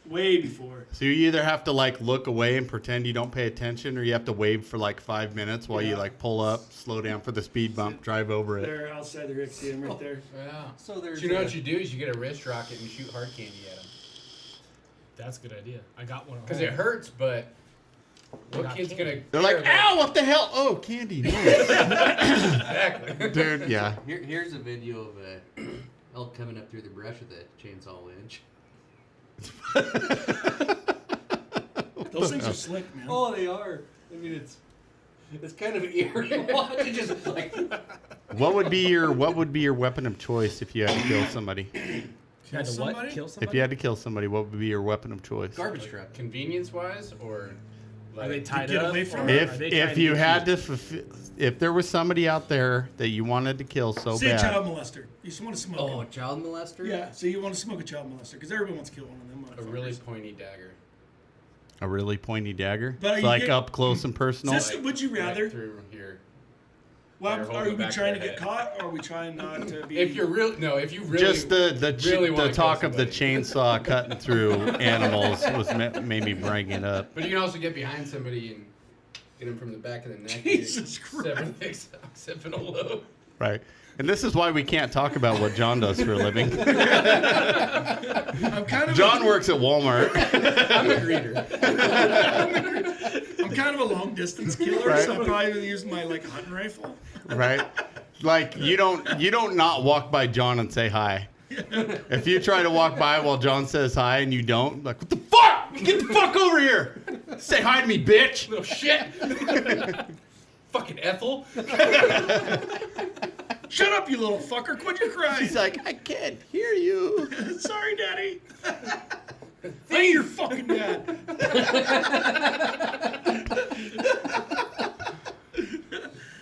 Way before. So you either have to like look away and pretend you don't pay attention, or you have to wave for like 5 minutes while you like pull up, slow down for the speed bump, drive over it. They're outside the Rick, see them right there. Yeah. So there's. So you know what you do is you get a wrist rocket and you shoot hard candy at them. That's a good idea. I got one. Because it hurts, but what got kid's candy. gonna? They're like, care about- ow, what the hell? Oh, candy. Nice. Exactly. Dude, yeah. Here's a video of a elk coming up through the brush with a chainsaw winch. Those things are slick, man. Oh, they are. I mean, it's kind of eerie. Watch just like. What would be your weapon of choice if you had to kill somebody? You had to somebody? what? Kill somebody? If you had to kill somebody, what would be your weapon of choice? Garbage truck. Convenience-wise, or Are they like, tied get up? away from or it? are they If trying to you get had to fulfill, if there was somebody out there that you wanted to kill so Say a bad, child molester. You just want to smoke Oh, a him. child molester? Yeah, so you want to smoke a child molester because everyone wants to kill one of them a motherfuckers. really pointy dagger. a really pointy dagger, But are it's you like get- up close and personal. Is this- would you rather? Right through here. Well, Or hold are the we back of trying to their get head. caught, or are we trying not to be? If you're if you really Just the really wanna kill talk of the somebody. chainsaw cutting through animals made me bring it up. But you can also get behind somebody and get him from the back of the neck. Jesus Seven legs, seven a low. Right. And this is why we can't talk about what John does for a living. I'm kind of John works at Walmart. I'm a greeter. I'm kind of a long distance killer, Right. so I'm probably gonna use my like hunting rifle. Right? Like you don't not walk by John and say hi. If you try to walk by while John says hi and you don't, like, what the fuck? Get the fuck over here! Say hi to me, bitch! Little shit. Fucking Ethel. Shut up, you little fucker! Quit your crying. He's like, I can't hear you. Sorry, Daddy. I ain't your fucking dad.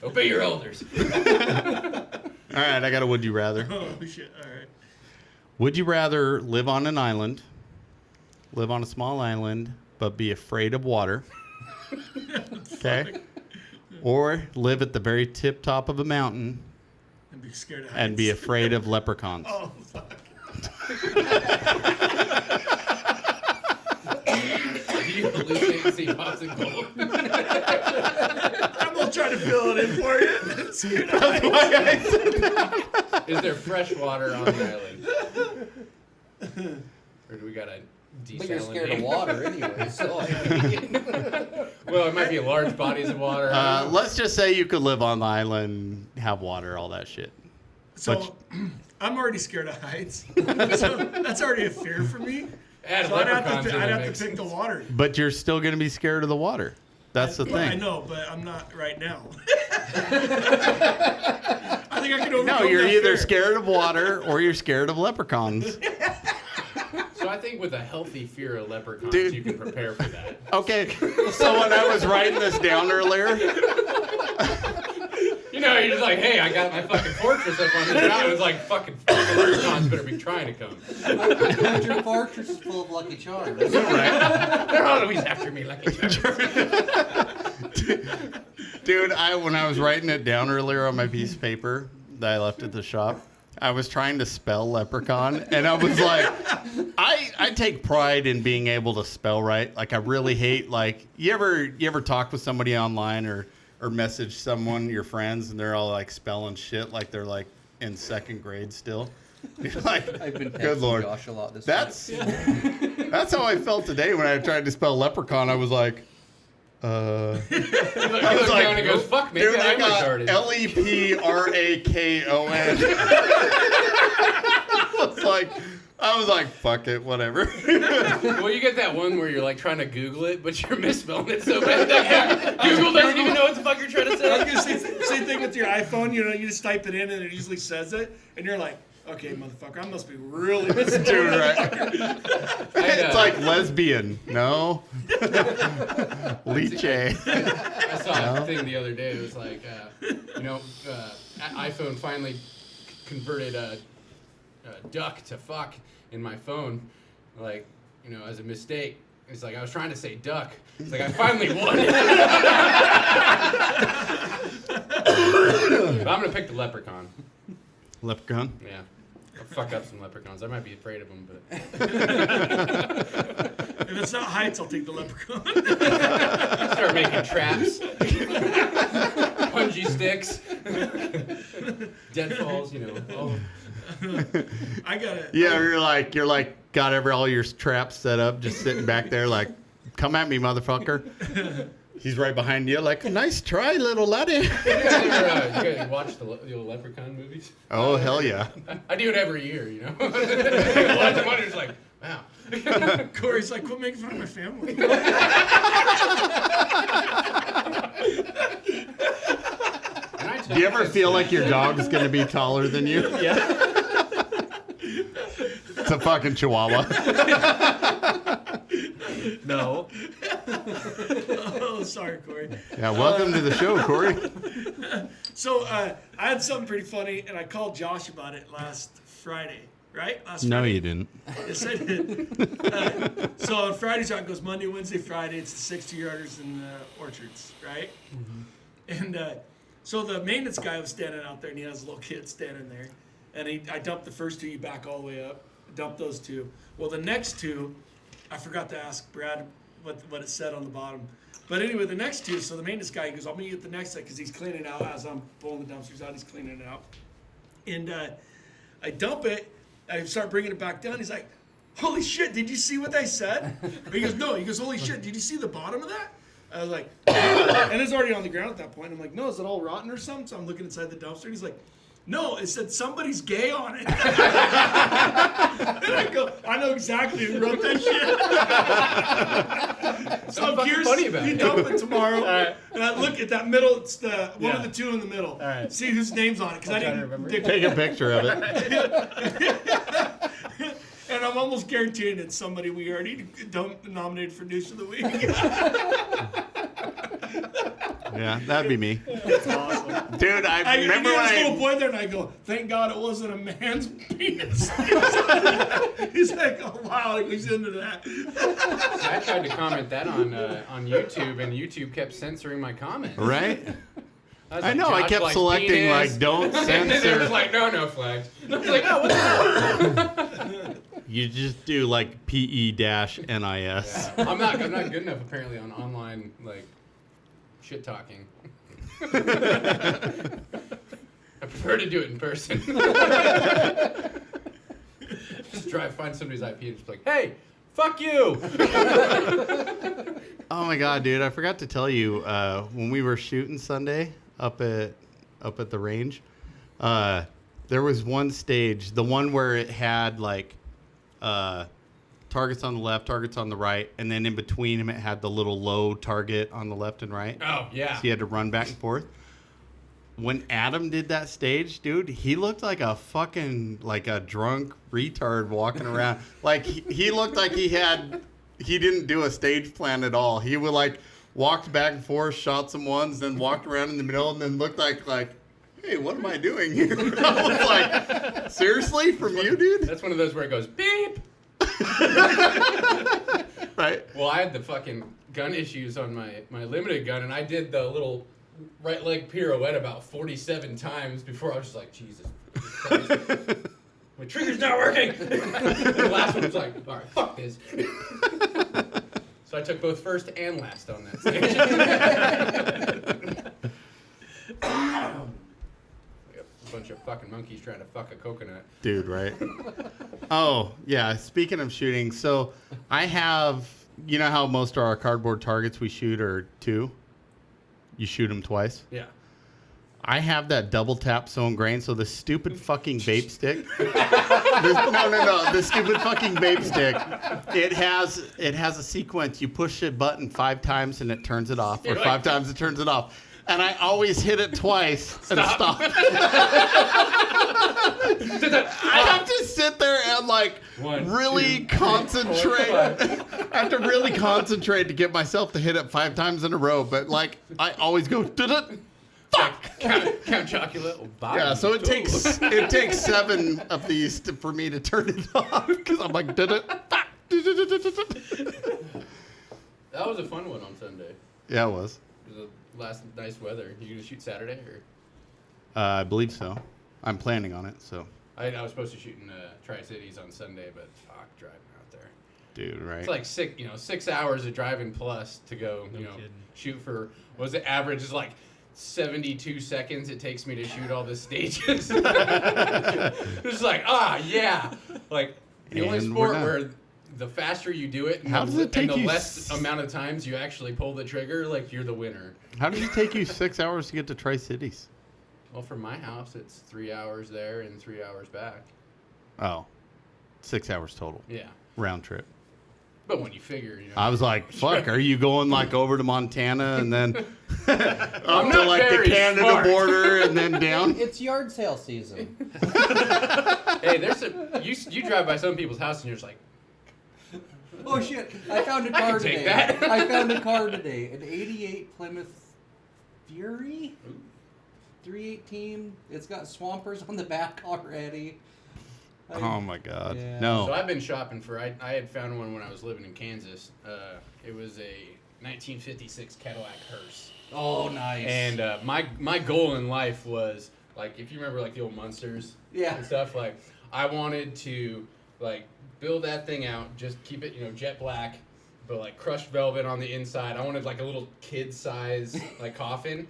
Obey your elders. All right, I got a would you rather. Oh shit! All right. Would you rather live on an island, live on a small island, but be afraid of water? Okay. Or live at the very tip top of a mountain And be scared of heights. and be afraid of leprechauns. Oh fuck! Do you hallucinate and see pots and gold? I'm gonna try to fill it in for you. Scared of That's heights. why I said that. Is there fresh water on the island? Or do we gotta desalinate? But you're scared of water anyway, so. Well, it might be large bodies of water. Let's just say you could live on the island, have water, all that shit. So I'm already scared of heights. So that's already a fear for me. Add So I'd leprechauns in have the to mix. pick the water. But you're still going to be scared of the water. That's the Well, I thing. know, but I'm not right now. I think I can overcome No, you're that either fear. scared of water or you're scared of leprechauns. So I think with a healthy fear of leprechauns, Dude. you can prepare for that. Okay, so when I was writing this down earlier, You know, you're just like, hey, I got my fucking fortress up on the ground. It's like, fucking leprechauns better be trying to come. Your fortress is full of Lucky Charms. They're always after me like a dude, when I was writing it down earlier on my piece of paper that I left at the shop, I was trying to spell leprechaun, and I was like, I take pride in being able to spell right. Like, I really hate, like, you ever talk with somebody online or message someone, your friends, and they're all like spelling shit like they're like in second grade still. You're like, I've been good texting lord. Josh a lot this That's that's how I felt today when I tried to spell leprechaun. I was like, He I looks was down and he goes, fuck, maybe dude, I I'm got retarded. LEPRAKON. I was like, fuck it, whatever. Well, you get that one where you're like trying to Google it, but you're misspelling it so bad that Google doesn't even know what the fuck you're trying to I was say. gonna say same thing with your iPhone. You know, you just type it in and it usually says it, and you're like, okay, motherfucker, I must be really misspelling Dude, that right? It's like lesbian. No. Liche. I saw a thing the other day. It was like, iPhone finally converted a duck to fuck in my phone, like, as a mistake. It's like I was trying to say duck. It's like I finally won. But I'm gonna pick the leprechaun. Leprechaun? Yeah, I'll fuck up some leprechauns. I might be afraid of them, but it's not heights, I'll take the leprechaun. Start making traps. Bungee sticks. Deadfalls, you know. I got it. Yeah, you're like got all your traps set up, just sitting back there like, come at me, motherfucker. He's right behind you, like, nice try, little laddie. You guys watch the old Leprechaun movies? Oh, hell yeah. I do it every year, you know. Watch them, it's like, wow. Corey's like, quit making fun of my family. Do you ever feel like your dog's gonna be taller than you? Yeah. It's a fucking chihuahua. No. Oh, sorry, Corey. Yeah, welcome to the show, Corey. So I had something pretty funny, and I called Josh about it last Friday, right? No, you didn't. Yes, I did. So on Fridays, it goes Monday, Wednesday, Friday. It's the 60-yarders and the orchards, right? Mm-hmm. And so the maintenance guy was standing out there, and he has a little kid standing there. And I dumped the first two, you back all the way up. Dumped those two. Well, the next two, I forgot to ask Brad what it said on the bottom. But anyway, the next two, so the maintenance guy goes, I'll meet you at the next set, because he's cleaning out as I'm pulling the dumpsters out, he's cleaning it out. And I dump it, I start bringing it back down. He's like, holy shit, did you see what I said? He goes, no. He goes, holy shit, did you see the bottom of that? I was like, and it's already on the ground at that point. I'm like, no, is it all rotten or something? So I'm looking inside the dumpster, and he's like, no, it said somebody's gay on it. And I go, I know exactly who wrote that shit. So I'm curious, you dump it tomorrow, and I look at that middle, it's the one of the two in the middle. All right. See whose name's on it, because I didn't remember. Take a picture of it. And I'm almost guaranteeing it's somebody we already nominated for News of the Week. Yeah, that'd be me. That's awesome. Dude, I remember when when this little boy there, and I go, thank God it wasn't a man's penis. He's like, oh wow, he's into that. So I tried to comment that on YouTube, and YouTube kept censoring my comments. Right? was I like, know, I Josh kept likes selecting, penis. like, don't And then it censor. was like, no flags. I was like, oh, what's that? You just do, like, PE-NIS. Yeah. I'm not good enough, apparently, on online, like, shit talking. I prefer to do it in person. Just find somebody's IP and just be like, hey, fuck you. Oh my god, dude! I forgot to tell you when we were shooting Sunday up at the range. There was one stage, the one where it had like targets on the left, targets on the right, and then in between them it had the little low target on the left and right. Oh yeah. So you had to run back and forth. When Adam did that stage, dude, he looked like a fucking, like a drunk retard walking around. Like, he looked like he didn't do a stage plan at all. He would, like, walked back and forth, shot some ones, then walked around in the middle, and then looked like, hey, what am I doing here? I was like, seriously? From you, dude? That's one of those where it goes, beep. Right? Well, I had the fucking gun issues on my limited gun, and I did the little right leg pirouette about 47 times before I was just like, Jesus Christ. My trigger's not working. The last one was like, all right, fuck this. So I took both first and last on that stage. Like a bunch of fucking monkeys trying to fuck a coconut. Dude, right? Oh, yeah. Speaking of shooting, so I have, you know how most of our cardboard targets we shoot are 2? You shoot them twice? Yeah. I have that double tap so ingrained, so the stupid fucking vape stick. The stupid fucking vape stick. It has a sequence. You push a button 5 times and it turns it off, or 5 times it turns it off. And I always hit it twice and stop. I have to sit there and like really concentrate. I have to really concentrate to get myself to hit it 5 times in a row. But like I always go, fuck. Count Chocula. Yeah, so it takes 7 of these for me to turn it off because I'm like, fuck. That was a fun one on Sunday. Yeah, it was. It was the last nice weather. You gonna shoot Saturday or? I believe so. I'm planning on it. So. I was supposed to shoot in Tri-Cities on Sunday, but fuck, driving out there. dude, right? It's like 6 hours of driving plus to go, No you know, kidding. shoot for, what was it, average is like 72 seconds it takes me to shoot all the stages. It's like, yeah. Like, the only And sport we're done. where the faster you do it, and How the, does it take and the you less amount of times you actually pull the trigger, like, you're the winner. How did it take you 6 hours to get to Tri-Cities? Well, from my house, it's 3 hours there and 3 hours back. Oh, 6 hours total. Yeah. Round trip. But when you figure, you know. I was like, fuck, are you going like over to Montana and then up to not like the very Canada smart. border and then down? It's yard sale season. Hey, there's you drive by some people's house and you're just like, Oh shit! I found a car can take today. that. I found a car today. An '88 Plymouth Fury, 318. It's got swampers on the back already. Oh my God. Yeah. No. So I've been shopping for. I had found one when I was living in Kansas. It was a 1956 Cadillac hearse. Oh, nice. And my goal in life was, like, if you remember, like, the old Munsters Yeah. and stuff, like, I wanted to, like, build that thing out, just keep it, you know, jet black, but, like, crushed velvet on the inside. I wanted, like, a little kid-size, like, coffin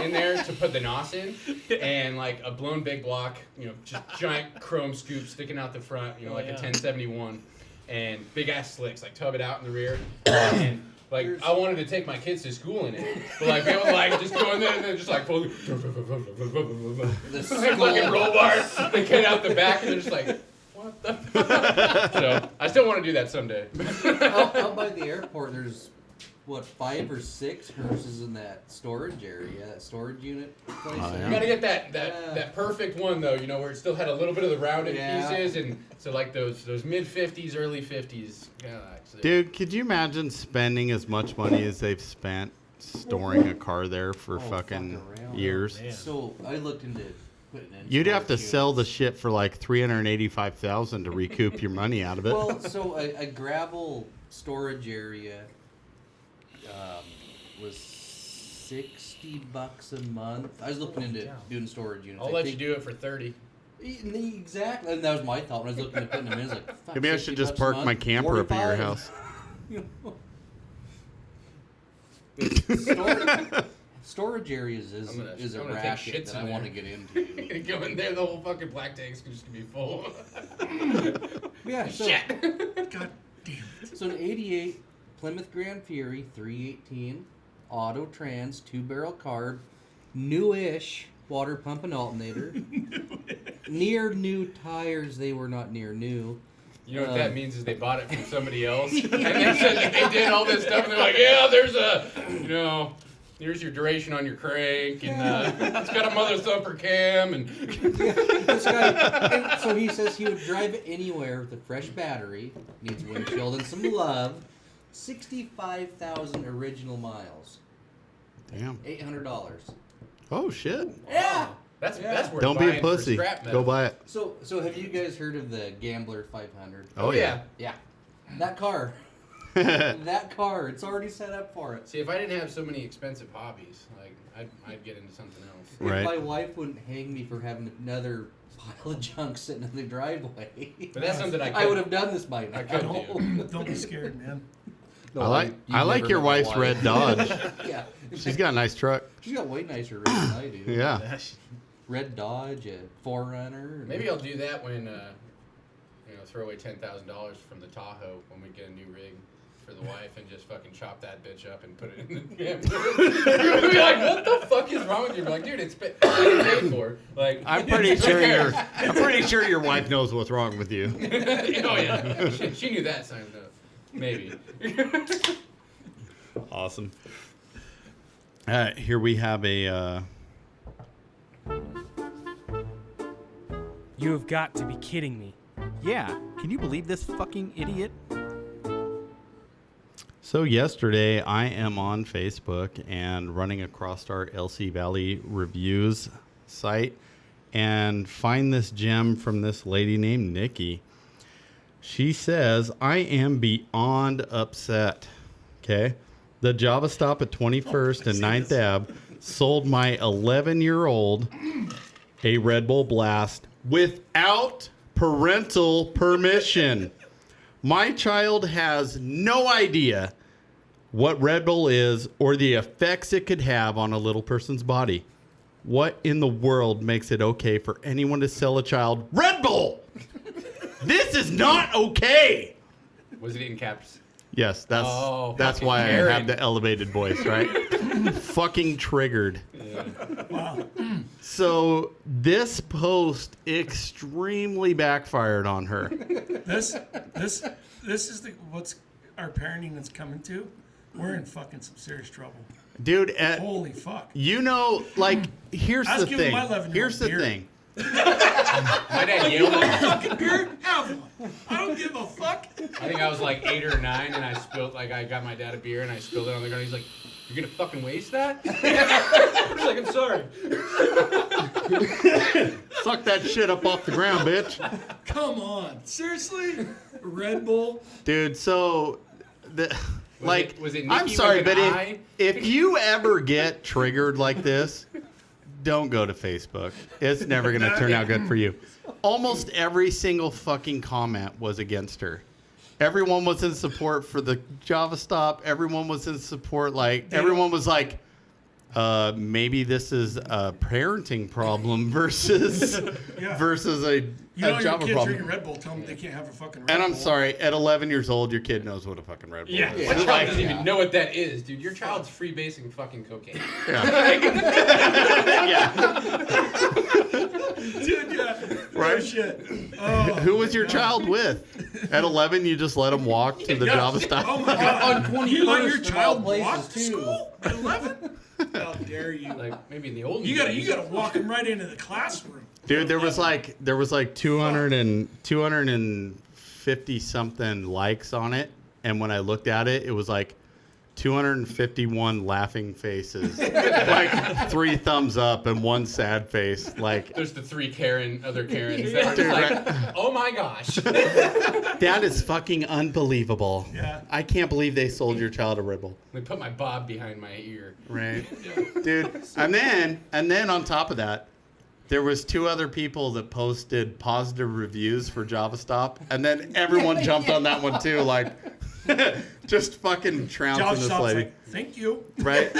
in there to put the NOS in, and, like, a blown big block, you know, just giant chrome scoop sticking out the front, you know, like a 1071, and big-ass slicks, like, tub it out in the rear, and... Like, I wanted to take my kids to school in it, but, like, be able to, like, just go in there and then just, like, pull the fucking roll bar, the kid out the back, and they're just like, what the fuck? So, I still want to do that someday. out by the airport, there's, what, 5 or 6 hearses in that storage area, that storage unit place. Oh, there. You gotta get that perfect one, though, you know, where it still had a little bit of the rounded pieces, and so, like, those mid-50s, early 50s. Yeah, actually. Dude, could you imagine spending as much money as they've spent storing a car there for fucking around. years? Man. So I looked into putting in. You'd have to storage sell the units. shit for like $385,000 to recoup your money out of it. Well, so a gravel storage area was $60 a month. I was looking into doing storage units. I'll let you do it for 30. Exactly, and that was my thought when I was looking at putting them in. I was like, fuck, Maybe I 60 should just bucks a park month, my camper up at your 45. house. You know? Storage areas is I'm a gonna take racket shits that in I want to there. get into. You go in there, the whole fucking black tank's just gonna be full. Yeah, so, God damn it. so an '88 Plymouth Grand Fury 318 Auto Trans 2-barrel carb, newish water pump and alternator, near new tires. They were not near new. You know what that means is they bought it from somebody else, and they said that they did all this stuff, and they're like, yeah, there's a, you know, here's your duration on your crank, and it's got a mother thumper cam, and This guy, and so he says he would drive it anywhere with a fresh battery, needs windshield and some love. 65,000 original miles, Damn. $800. Oh shit. Yeah. that's Yeah. that's worth Don't be a buying for pussy. scrap metal. Go buy it. So have you guys heard of the Gambler 500? Oh yeah. Yeah. That car. That car. It's already set up for it. See, if I didn't have so many expensive hobbies, like I'd get into something else. Right. If my wife wouldn't hang me for having another pile of junk sitting in the driveway, But that's something I I would could. have done this by now. I could do. Don't be scared, man. No, I like you've your never met my wife's wife. red Dodge. Yeah. She's got a nice truck. She's got way nicer rims than I do. Yeah. Red Dodge, a 4Runner. Maybe I'll do that when, throw away $10,000 from the Tahoe when we get a new rig for the wife and just fucking chop that bitch up and put it in the You'll be like, what the fuck is wrong with you? Be like, dude, it's paid for. Like, I'm pretty sure your wife knows what's wrong with you. Oh yeah, she knew that sign though. Maybe. Awesome. Here we have a You have got to be kidding me. Yeah, can you believe this fucking idiot? So yesterday I am on Facebook and running across our LC Valley reviews site and find this gem from this lady named Nikki. She says, I am beyond upset. Okay. The Java stop at 21st and 9th Ave sold my 11-year-old a Red Bull Blast without parental permission. My child has no idea what Red Bull is or the effects it could have on a little person's body. What in the world makes it okay for anyone to sell a child Red Bull? This is not okay. Was it in caps? Yes, that's fucking why I Karen. have the elevated voice, right? Fucking triggered. Yeah. Wow. So this post extremely backfired on her. This is what's our parenting is coming to. We're in fucking some serious trouble. Dude, Holy fuck. you know, like, here's I was the giving thing. my 11-year-old Here's the beer. thing. My dad yelled at me. Fucking beer? Have one. I don't give a fuck. I think I was like 8 or 9, and I spilled, like, I got my dad a beer, and I spilled it on the ground. He's like, "You're gonna fucking waste that?" I was like, "I'm sorry." Suck that shit up off the ground, bitch. Come on. Seriously? Red Bull? Dude, so Was it Nikki I'm sorry, with an but I? if you ever get triggered like this, don't go to Facebook. It's never going to turn out good for you. Almost every single fucking comment was against her. Everyone was in support for the Java stop. Everyone was in support, everyone was like, maybe this is a parenting problem versus Yeah. versus a You know your Java kid's problem. drinking Red Bull, tell them they can't have a fucking Red And Bull. I'm sorry, at 11 years old, your kid knows what a fucking Red Bull Yeah, is. my child Like, doesn't even know what that is, dude. Your child's freebasing fucking cocaine. Dude, yeah. Right? Oh, shit. Oh, Who was your child with? At 11, you just let him walk to the Java stop. oh my God. On You let 21st your of child all places, walk to too. school at 11? How dare you? Like, maybe in the old You days. gotta walk him right into the classroom. Dude, there was like 250 something likes on it, and when I looked at it, it was like 251 laughing faces, like 3 thumbs up and 1 sad face. Like, There's the 3 other Karens that are Dude, just like, right. "Oh my gosh." that is fucking unbelievable. Yeah. I can't believe they sold your child a Red Bull. They put my bob behind my ear. Right. Dude, and then on top of that, there was 2 other people that posted positive reviews for JavaStop, and then everyone jumped on that one too, like just fucking trouncing Josh this Shop's lady. like, thank you. Right?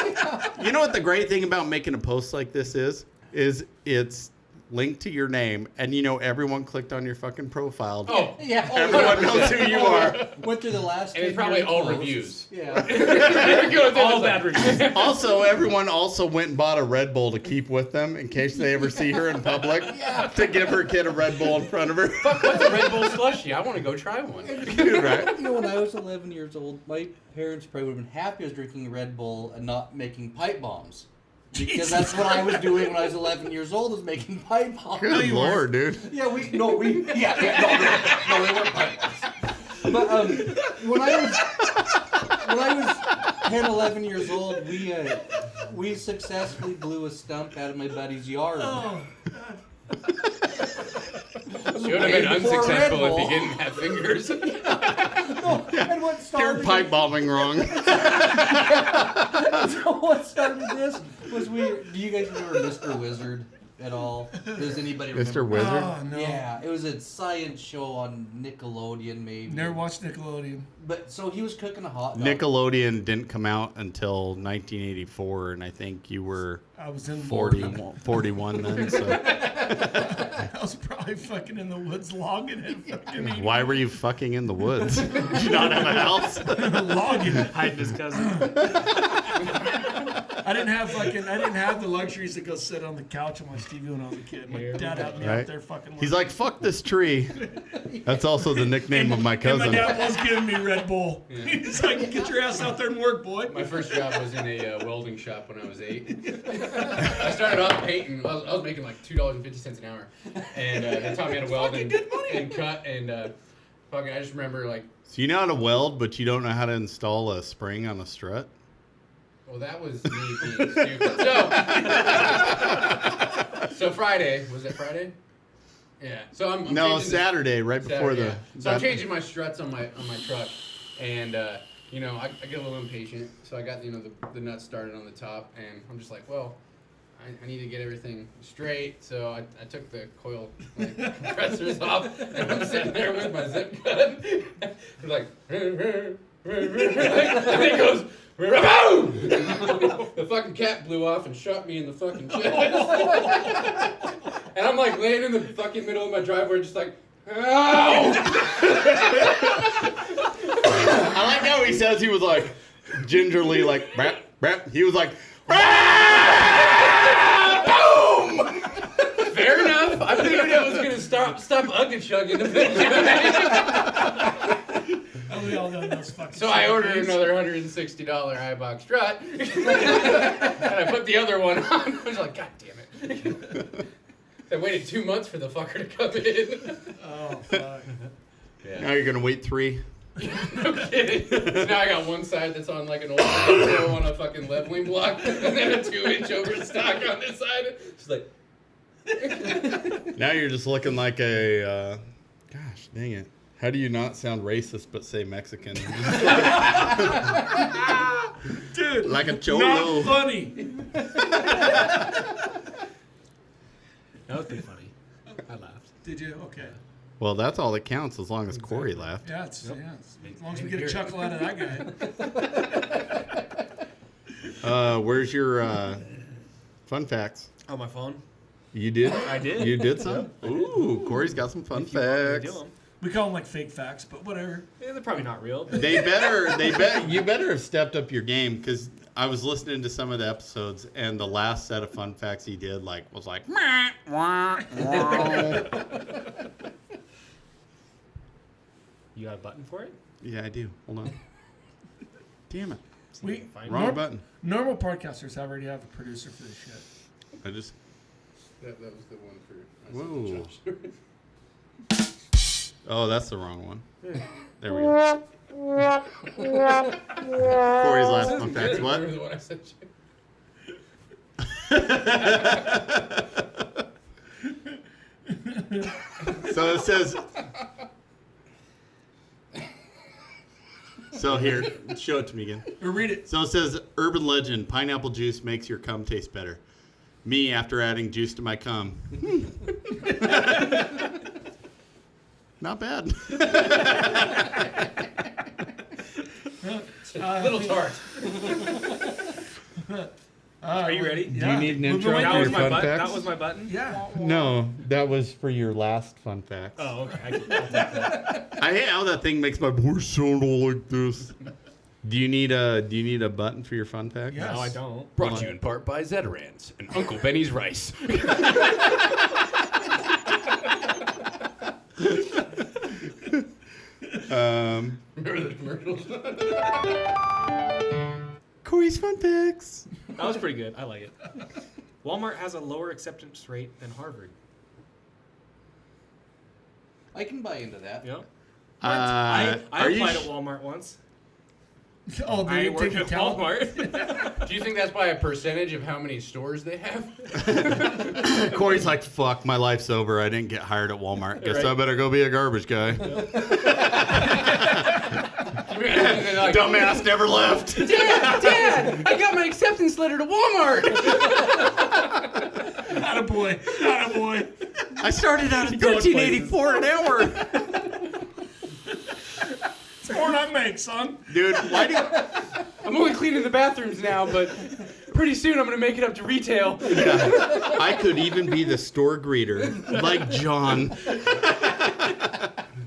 You know what the great thing about making a post like this is it's linked to your name, and you know everyone clicked on your fucking profile. Oh, Yeah. Everyone knows who you are. Went through the last. and it's 10 probably years all posts. reviews. Yeah. All bad reviews. Also, everyone also went and bought a Red Bull to keep with them in case they ever see her in public to give her kid a Red Bull in front of her. Fuck, what's a Red Bull slushie? I want to go try one. Dude, right? You know, when I was 11 years old, my parents probably would have been happy I was drinking Red Bull and not making pipe bombs. Because that's what I was doing when I was 11 years old, was making pipe bombs. Good lord, dude. Yeah, no, they weren't pipe bombs. But when I was 10, 11 years old, we successfully blew a stump out of my buddy's yard. Oh, You would have been Way before unsuccessful Red if you Bull. didn't have fingers. And what You're started pipe bombing wrong. So what started this was do you guys remember Mr. Wizard at all? Does anybody remember? Mr. Wizard? oh no. Yeah, it was a science show on Nickelodeon, maybe. Never watched Nickelodeon. But so he was cooking a hot dog. Nickelodeon didn't come out until 1984, and I think you were I was in 41 then. So I was probably fucking in the woods logging and fucking eating. why were you fucking in the woods? Did you not have a house? logging. Hiding his cousin. I didn't have the luxuries to go sit on the couch and watch TV when I was a kid. My dad had me Right. out there fucking. He's like, fuck this tree. That's also the nickname of my And my cousin. dad was giving me Red Bull. He's like, get your ass out there and work, boy. My first job was in a welding shop when I was 8. I started off painting. I was making like $2.50 an hour, and they taught me how to weld Fucking good money. and cut and fucking. I just remember like, So you know how to weld, but you don't know how to install a spring on a strut? well, that was me being stupid. So Friday, was it Friday? Yeah. So I'm No, changing the- Saturday, right before Saturday, the. yeah. So I'm changing my struts on my truck, and you know I get a little impatient, so I got the nuts started on the top, and I'm just like, well, I need to get everything straight, so I took the coil compressors off, and I'm sitting there with my zip gun. I'm like, and it goes, the fucking cat blew off and shot me in the fucking chest. And I'm like laying in the fucking middle of my driveway, just like, ow! I like how he says he was like gingerly like brap, brap. He was like boom. Fair enough. I figured it was gonna stop ugga chugging eventually. Oh, we all know those fucking. So I ordered another $160 iBox strut, and I put the other one on. I was like, God damn it! I waited 2 months for the fucker to come in. Oh fuck. Yeah. Now you're gonna wait 3. No kidding. So now I got one side that's on like an old row on a fucking leveling block, and then a 2-inch overstock on this side. Just like. Now you're just looking like a gosh dang it. How do you not sound racist but say Mexican? Dude, like a cholo. not funny. That was pretty funny. I laughed. Did you? Okay. Well, that's all that counts as long as Corey laughed. Yeah, it's, as long as we get a chuckle out of that guy. Where's your fun facts? Oh, my phone? You did? I did. You did some? Ooh, Corey's got some fun If you want me to facts. do 'em. We call them like fake facts, but whatever. Yeah, they're probably not real. But You better have stepped up your game because I was listening to some of the episodes and the last set of fun facts he did was like "Meh, wah, wah." you got a button for it? Yeah, I do. Hold on. Damn it. We Wrong button. Normal podcasters already have a producer for this shit. I just That was the one for. Whoa. Oh, that's the wrong one. There we go. Corey's last fun facts. What? The one I sent you. So it says. So here, show it to me again. Or read it. So it says, urban legend, pineapple juice makes your cum taste better. Me after adding juice to my cum. Not bad. Little tart. Are you ready? Do you need an intro Moving for That your was, my fun button. facts? That was my button? Yeah. No, that was for your last fun facts. Oh, okay. I'll take that. I hate how that thing makes my voice sound all like this. Do you need a button for your fun fact? Yes. No, I don't. Brought to you in part by Zetorans and Uncle Benny's Rice. Remember the commercials? Corey's fun facts. That was pretty good. I like it. Walmart has a lower acceptance rate than Harvard. I can buy into that. You know? I I applied at Walmart once. Oh, I they work take at account. Walmart. Do you think that's by a percentage of how many stores they have? Corey's like, fuck, my life's over. I didn't get hired at Walmart. Guess Right. I better go be a garbage guy. Like, Dumbass never left. Dad, I got my acceptance letter to Walmart. Attaboy. Attaboy. I started out at $13.84 an hour. It's more than I make, son. Dude, why do you... I'm only cleaning the bathrooms now, but pretty soon I'm gonna make it up to retail. Yeah, I could even be the store greeter, like John.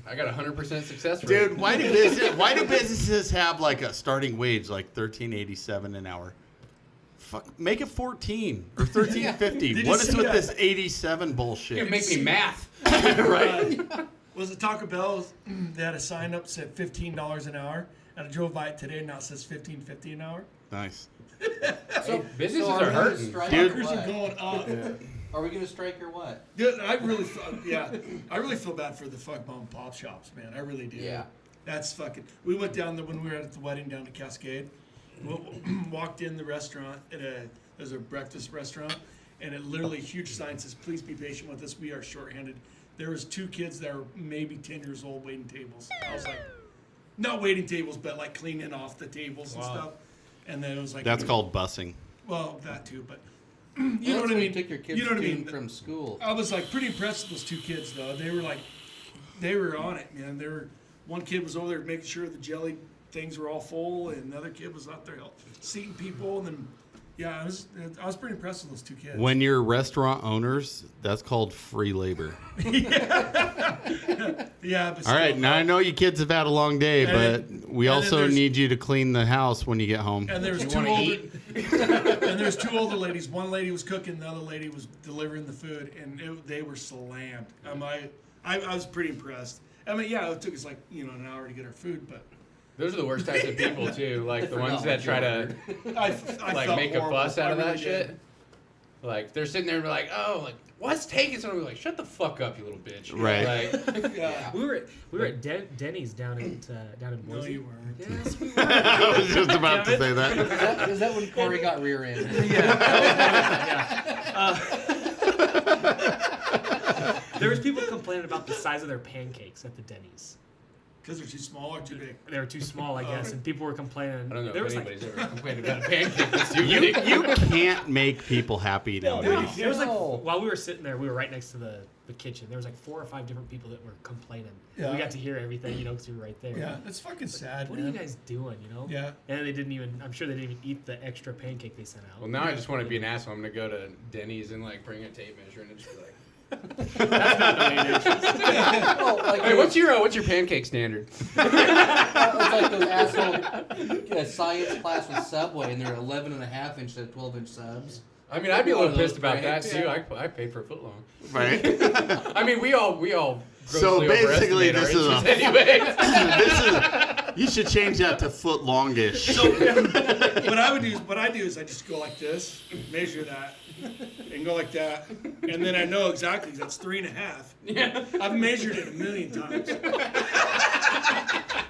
I got 100% success rate. Dude, why do businesses have like a starting wage like $13.87 an hour? Fuck, make it 14 or $13.50. Did you What is see with that? this 87 bullshit? You make me math. Right? Was it Taco Bell? They had a sign up that said $15 an hour, and I drove by it today, and now it says $15.50 an hour. Nice. So businesses So are we gonna hurting. strike Dude. or Fuckers are what? going up. Are we gonna strike or what? Dude, I really feel bad for the fuck mom and pop shops, man. I really do. Yeah. That's fucking. We went down there when we were at the wedding down to Cascade. We walked in the restaurant there's a breakfast restaurant, and it literally huge sign says, "Please be patient with us. We are shorthanded." There was 2 kids that were maybe 10 years old waiting tables. I was like, not waiting tables, but like cleaning off the tables and stuff. And then it was like, That's called bussing. well, that too, but You know what I mean? Take your kids You know what I mean? from school. I was like pretty impressed with those two kids though. They were on it, man. One kid was over there making sure the jelly things were all full, and the other kid was out there seating people. And then, yeah, I was pretty impressed with those two kids. When you're restaurant owners, that's called free labor. Yeah. But All right, now I know you kids have had a long day, but we and also then need you to clean the house when you get home. And there was You two wanna older, eat? and there's two older ladies. One lady was cooking, the other lady was delivering the food, and they were slammed. I was pretty impressed. I mean, yeah, it took us like an hour to get our food, but Those are the worst types of people too. Like the ones forgot that what try you to I like felt make a horrible. fuss out of I that really did. shit. Like they're sitting there and be like, oh, like what's taking so long? We're like, shut the fuck up, you little bitch. Right. Like, Yeah. We were at Denny's down in No, Boise. you weren't. Yes, we were. I was just about to say Is that. is that when Corey got rear-ended? There was people complaining about the size of their pancakes at the Denny's. Because they're too small or too big. They were too small, I guess, and people were complaining. I don't know there if was anybody's ever complained about a pancake that's too You big. you can't make people happy nowadays. There was like No. while we were sitting there, we were right next to the kitchen. There was like 4 or 5 different people that were complaining. Yeah. We got to hear everything, because we were right there. Yeah, it's fucking sad, What are man. you guys doing? Yeah. And they didn't even. I'm sure they didn't even eat the extra pancake they sent out. Well, now I just want to be an asshole. I'm gonna go to Denny's and like bring a tape measure and just be like, That's not the main issue. Oh, like hey, what's your pancake standard? it's like those asshole science class with Subway, and they're 11.5 inch to 12-inch subs. I mean, I'd be a little One of those pissed about that breaks. too. I paid for a foot long. Right? I mean, we all. So grossly basically, overestimate our this is inches a- anyway. You should change that to foot longish. So what I do is I just go like this, measure that, and go like that, and then I know exactly that's 3.5. Yeah. I've measured it 1,000,000 times.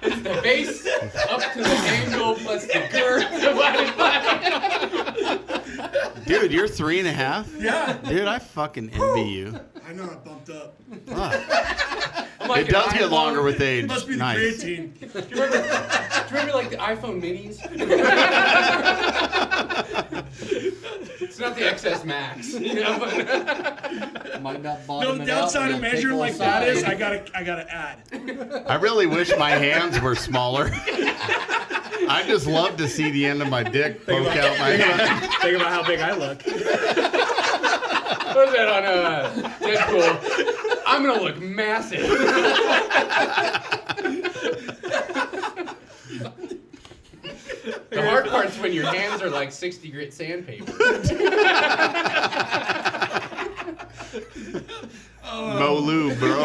It's the base up to the angle plus the girth divided by. Dude, you're 3.5? Yeah. Dude, I fucking envy you. I know I bumped up. Ah. I'm like It does an get iPhone. longer with age. It must be the Nice. creatine. Do you remember like the iPhone minis? It's not the XS Max. Might not No, bottom the it out, downside but of it'll measuring take like both that is sides. I gotta add. I really wish my hands were smaller. I just love to see the end of my dick poke out my hand. Think about how big I look. What was that on Deadpool? I'm gonna look massive. The hard part's when your hands are like 60 grit sandpaper. No lube, bro.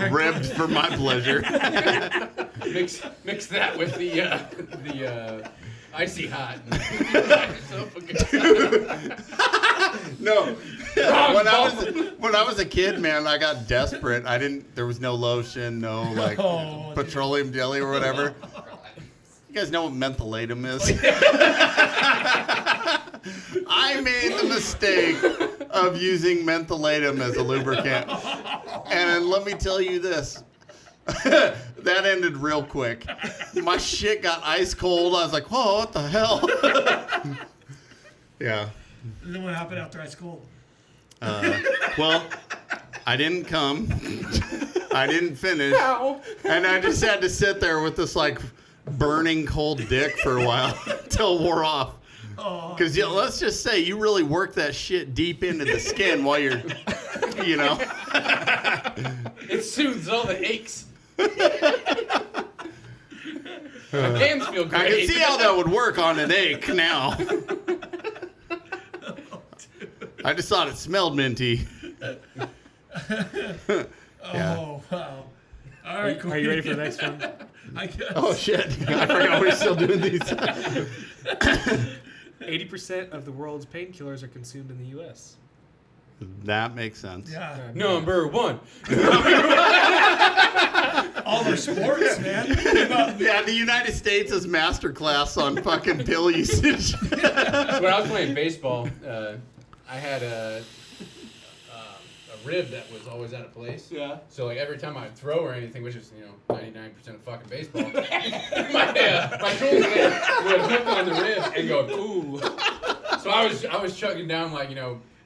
Ribbed for my pleasure. Mix that with the icy hot. No. Wrong When I was a kid, man, I got desperate. There was no lotion, no like Oh, petroleum jelly or whatever. You guys know what mentholatum is? I made the mistake of using mentholatum as a lubricant. And let me tell you this. That ended real quick. My shit got ice cold. I was like, whoa, what the hell? Yeah. And then what happened after ice cold? Well, I didn't come. I didn't finish. And I just had to sit there with this like burning cold dick for a while until it wore off. Because let's just say you really work that shit deep into the skin while you're, It soothes all the aches. My hands feel great. I can see how that would work on an ache now. I just thought it smelled minty. Yeah. Oh wow! All right, Are you ready for the next one? I guess. Oh shit! I forgot we're still doing these. 80% of the world's painkillers are consumed in the U.S. That makes sense. Yeah. Number 1. All their sports, man. Yeah, the United States is masterclass on fucking pill usage. When I was playing baseball, I had a rib that was always out of place. Yeah. So like every time I'd throw or anything, which is 99% of fucking baseball, my shoulder would hook on the rib and go ooh. I was chugging down like,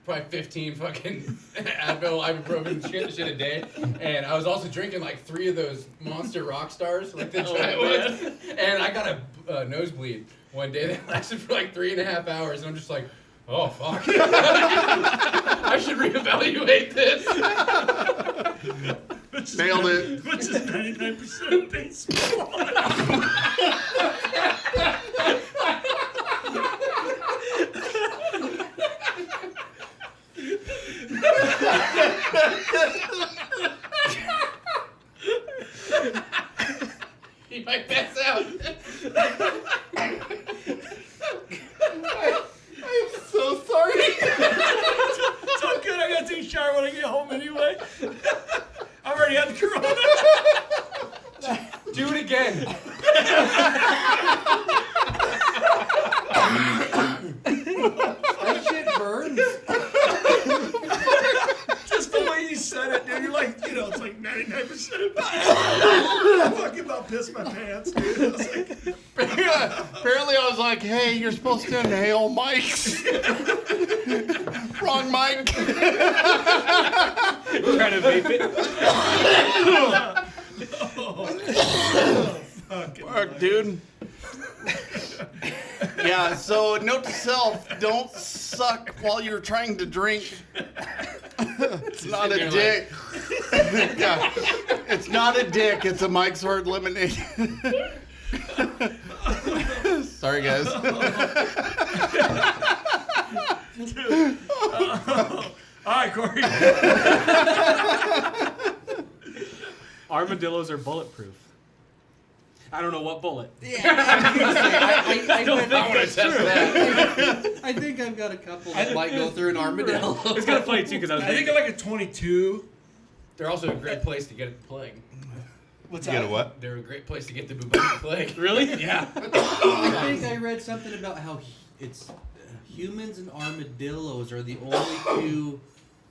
probably 15 fucking Advil, ibuprofen, shit a day, and I was also drinking like 3 of those Monster Rock Stars, like the giant ones, and I got a nosebleed one day that lasted for like 3.5 hours, and I'm just like, oh fuck, I should reevaluate this. Nailed it. Which is 99% of baseball. He might pass out. I'm so sorry. It's all good. I gotta take a shower when I get home anyway. I've already had the corona. Do it again. That shit burns. Just the way you said it, dude. You're like, it's like 99%. I fucking about pissed my pants, dude. I was like, Apparently, I was like, "Hey, you're supposed to inhale mics." Wrong mic. Trying to vape it. Fuck, dude. Yeah, so note to self, don't suck while you're trying to drink. It's not a dick. Yeah, it's not a dick, it's a Mike's Hard Lemonade. Sorry, guys. all right, Corey. Armadillos are bulletproof. I don't know what bullet. Yeah, I was gonna say, I I want to test that. I think I've got a couple that might go through an armadillo. It's kind of funny too because I was. I think I like a 22. They're also a great place to get the plague. What's You that? know what? They're a great place to get the bubonic plague. Really? Yeah. I think I read something about how it's humans and armadillos are the only 2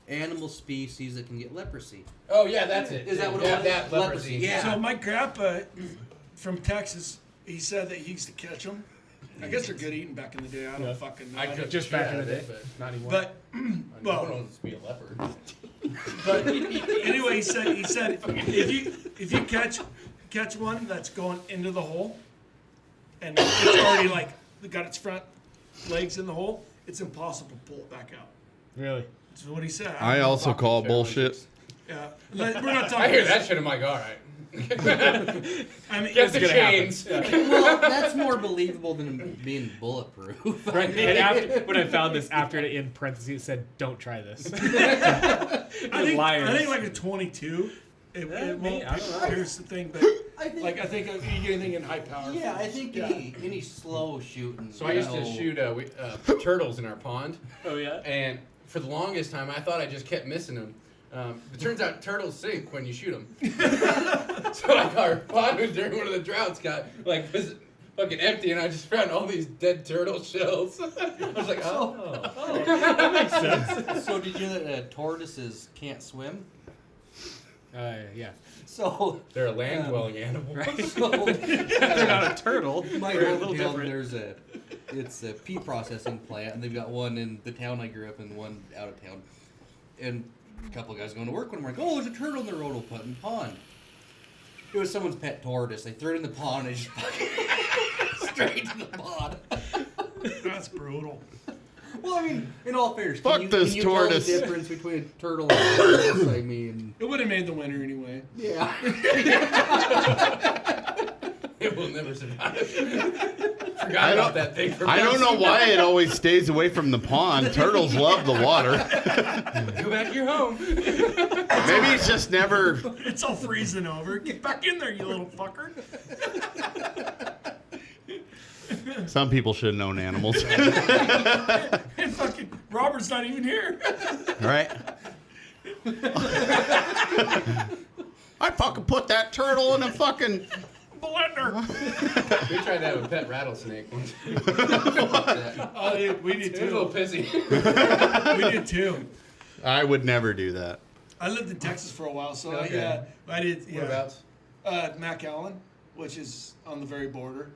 animal species that can get leprosy. Oh yeah, that's it. Is that what yeah, it was? that leprosy. Yeah. So my grandpa from Texas, he said that he used to catch them. I guess they're good eating back in the day. I don't fucking know. I could Just back in the day, but not anymore. But well, well, I don't to be a leopard. but anyway, he said if you catch one that's going into the hole, and it's already like got its front legs in the hole, it's impossible to pull it back out. Really? That's what he said. I also call bullshit. Yeah, we're not talking. I hear that shit. I'm like, all right. I mean, Get the gonna chains. Well, that's more believable than being bulletproof. Right. And after, when I found this, after it in parentheses, it said, "Don't try this." I think Liars. like a 22. It won't I don't know. pierce the thing, but I think, like I think if you get anything in high power. yeah, I think any slow shooting. So I used to shoot turtles in our pond, Oh yeah. and for the longest time, I thought I just kept missing them. It turns out turtles sink when you shoot them. So like our pond during one of the droughts was fucking empty, and I just found all these dead turtle shells. I was like, oh. That makes sense. So did you know that tortoises can't swim? Yeah. So They're a land-dwelling animal. They're not a turtle. my They're a little hometown, different. it's a pea processing plant, and they've got one in the town I grew up in, one out of town. And a couple of guys going to work one morning, oh, there's a turtle in the road in the pond. It was someone's pet tortoise. They threw it in the pond and just straight to the pond. That's brutal. Well, I mean, in all fairness, Fuck this can you tortoise. tell the difference between a turtle and a tortoise? I mean, It would have made the winner anyway. yeah. It will never survive. Forgot about that thing. For I don't know why it always stays away from the pond. Turtles love the water. Go back to your home. Maybe it's just never. It's all freezing over. Get back in there, you little fucker. Some people shouldn't own animals. And fucking Robert's not even here. Right? I fucking put that turtle in a fucking Blender. We tried to have a pet rattlesnake once. Oh, dude, we did It was a little too. pissy. We did too. I would never do that. I lived in Texas for a while, so Okay. I did. Yeah. Whereabouts? McAllen, which is on the very border.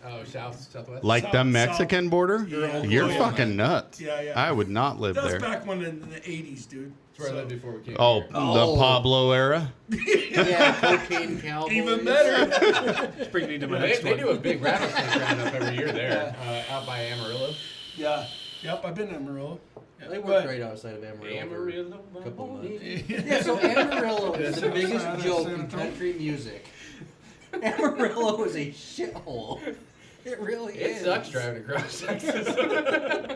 Oh, southwest. Like the South- Mexican border? Yeah. You're Yeah. fucking nuts. Yeah. I would not live That's there. back when in the 80s, dude. That's where I lived before we came Oh, here. the Pablo era? Yeah, cocaine cowboys. Even better. Just bring me to my They, next they one. do a big rattlesnake roundup every year there, out by Amarillo. Yeah. Yep, I've been to Amarillo. Yeah, They but- work right outside of Amarillo. Amarillo, For a couple months. morning. Yeah, so Amarillo is the biggest Outside of joke San in Antonio. country music. Amarillo is a shithole. It really It is. sucks driving across Texas.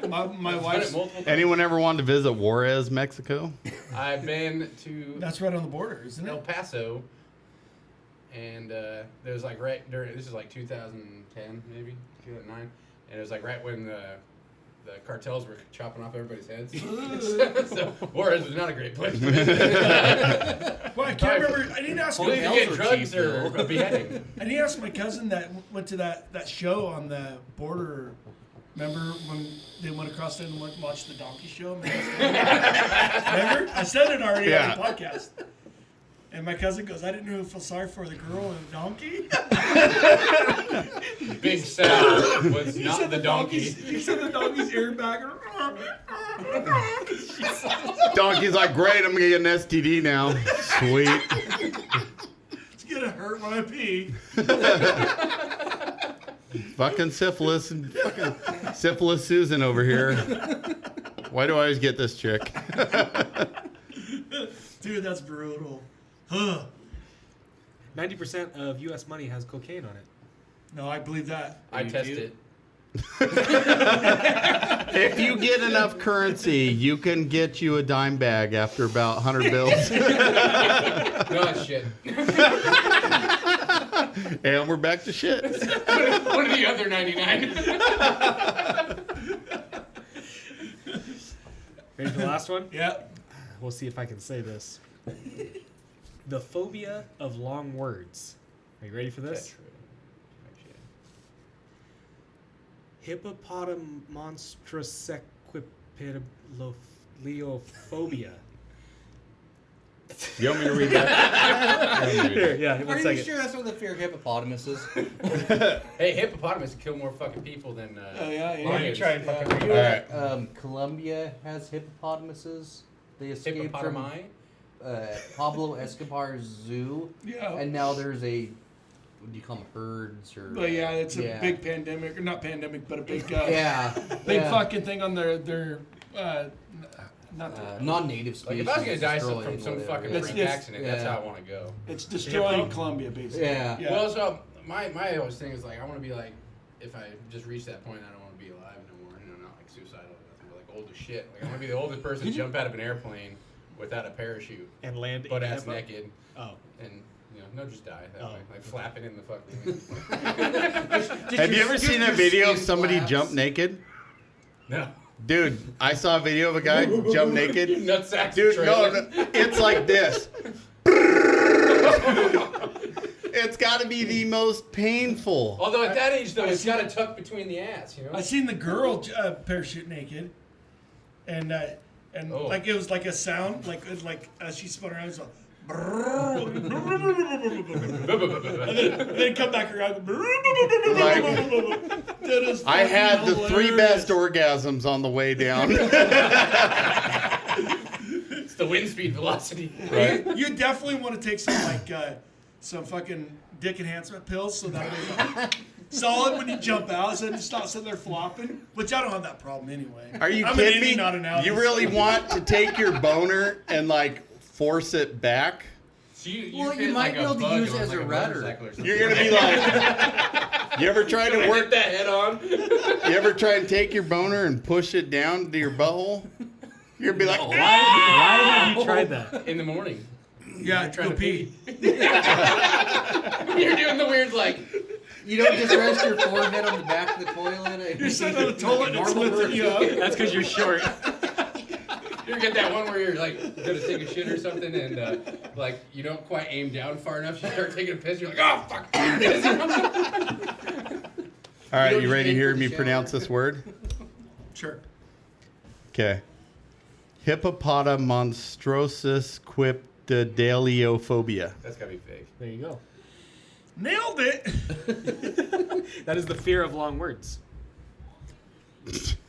My I've done wife's. it multiple times. Anyone ever wanted to visit Juarez, Mexico? I've been to That's right on the border, isn't El it? Paso, and there was like right during, this is like 2010 maybe 2009, and it was like right when the cartels were chopping off everybody's heads. So Juarez was not a great place. Well, I can't remember. I need to ask. You either Hotels get are drugs cheap, or though. a beheading. I need to ask my cousin that went to that show on the border. Remember when they went across there and went and watched the donkey show? Remember? I said it already on the podcast. And my cousin goes, I didn't know feel sorry for the girl and the donkey. Big Sal was He not said the donkey. He said the donkey's ear back. Donkey's like, great, I'm going to get an STD now. Sweet. It's gonna hurt when I pee. Fucking syphilis and fucking syphilis Susan over here. Why do I always get this chick? Dude, that's brutal. Huh. 90% of U.S. money has cocaine on it. No, I believe that. I test it. If you get enough currency, you can get you a dime bag after about 100 bills. No, it's shit. And we're back to shit. One of the other 99. Ready for the last one? Yeah. We'll see if I can say this. The phobia of long words. Are you ready for this? Hippopotamonstrossequipedalophobia. You want me to read that? Here, yeah, Are one you second. sure that's what the fear of hippopotamuses? Hey, hippopotamus kill more fucking people than yeah. lions. Try and fucking read All it. right. Colombia has hippopotamuses. They escaped from Hippopotami? Pablo Escobar's zoo, Yeah. and now there's a what do you call them, herds or? But yeah, it's a yeah. big pandemic, or not pandemic, but a big Yeah, big yeah. fucking thing on their not non-native Like, species. if I was gonna die destroying from some whatever. fucking It's- freak it's- accident, that's yeah. how I want to go. it's destroying Colombia basically. Yeah. Well, so my always thing is like I want to be like, if I just reach that point, I don't want to be alive no more. You know, not like suicidal or nothing, but like old as shit. Like I want to be the oldest person to jump out of an airplane without a parachute, And land butt in ass Hippo- naked, Oh. and you know, no, just die that Oh. way, like flapping in the fucking. Have you ever seen a video of somebody flaps? jump naked? No. Dude, I saw a video of a guy jump naked. Nutsack. Dude, no, it's like this. It's got to be the most painful. Although at that age though, it's got to tuck between the ass, you know. I seen the girl parachute naked, and Oh. like it was like a sound, like as she spun around, it was like. and then come back around. That is I had fucking the 3 hilarious. best orgasms on the way down. It's the wind speed velocity. Right? You definitely want to take some fucking dick enhancement pills so that way solid when you jump out, so then you stop sitting there flopping. Which I don't have that problem anyway. Are you I'm kidding an innie, me? not an outie. You really want to take your boner and like force it back? So you Well, fit you might like be able to bug use it on as like a rudder. motorcycle or something. You're gonna be like, you ever try to Hit work? that head on. You ever try and take your boner and push it down to your butthole? You're gonna be like, Why have you tried that? In the morning. Yeah, You're trying go to pee. You're doing the weird like. You don't just rest your forehead on the back of the toilet. You're sitting on the toilet and it's lifting you up. That's because you're short. You get that one where you're like gonna take a shit or something and like you don't quite aim down far enough. You start taking a piss. You're like, oh fuck. all right, don't you just ready to aim hear for the me shower. pronounce this word? Sure. Okay. Hippopotamonstrosis quipedaliophobia. That's gotta be fake. There you go. Nailed it. That is the fear of long words.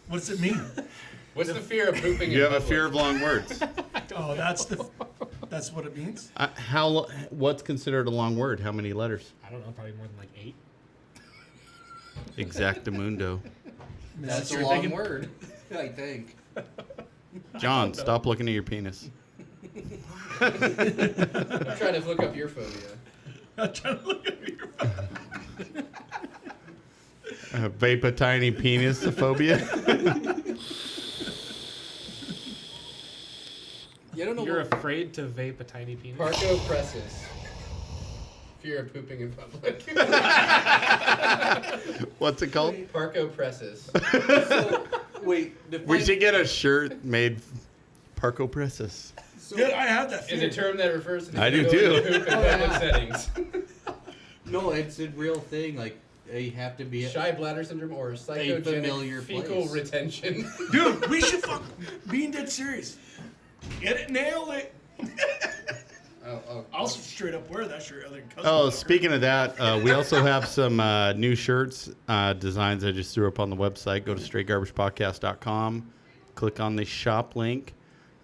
What's it mean? What's the fear of pooping You in have a public? fear of long words. Oh, that's what it means. What's considered a long word? How many letters? I don't know, probably more than like 8. Exactamundo. That's a You're long thinking- word, I think. John, stop looking at your penis. I'm trying to look up your phobia. I'm trying to look at your Vapor tiny penis phobia. You don't know You're what... afraid to vape a tiny penis? Parcopressus. Fear of pooping in public. What's it called? Parcopressus. So, wait, We should get a shirt made. Parcopressus. Good, I have that. Is a term that refers to the I do ability too. to poop in public settings. No, it's a real thing. Like, you have to be... Shy bladder syndrome or familiar psychogenic fecal place. retention. Dude, we should being dead serious. Get it, nail it. I'll straight up wear that shirt. Other cousin Oh, fucker. speaking of that, we also have some new shirts designs I just threw up on the website. Go to straightgarbagepodcast.com. Click on the shop link.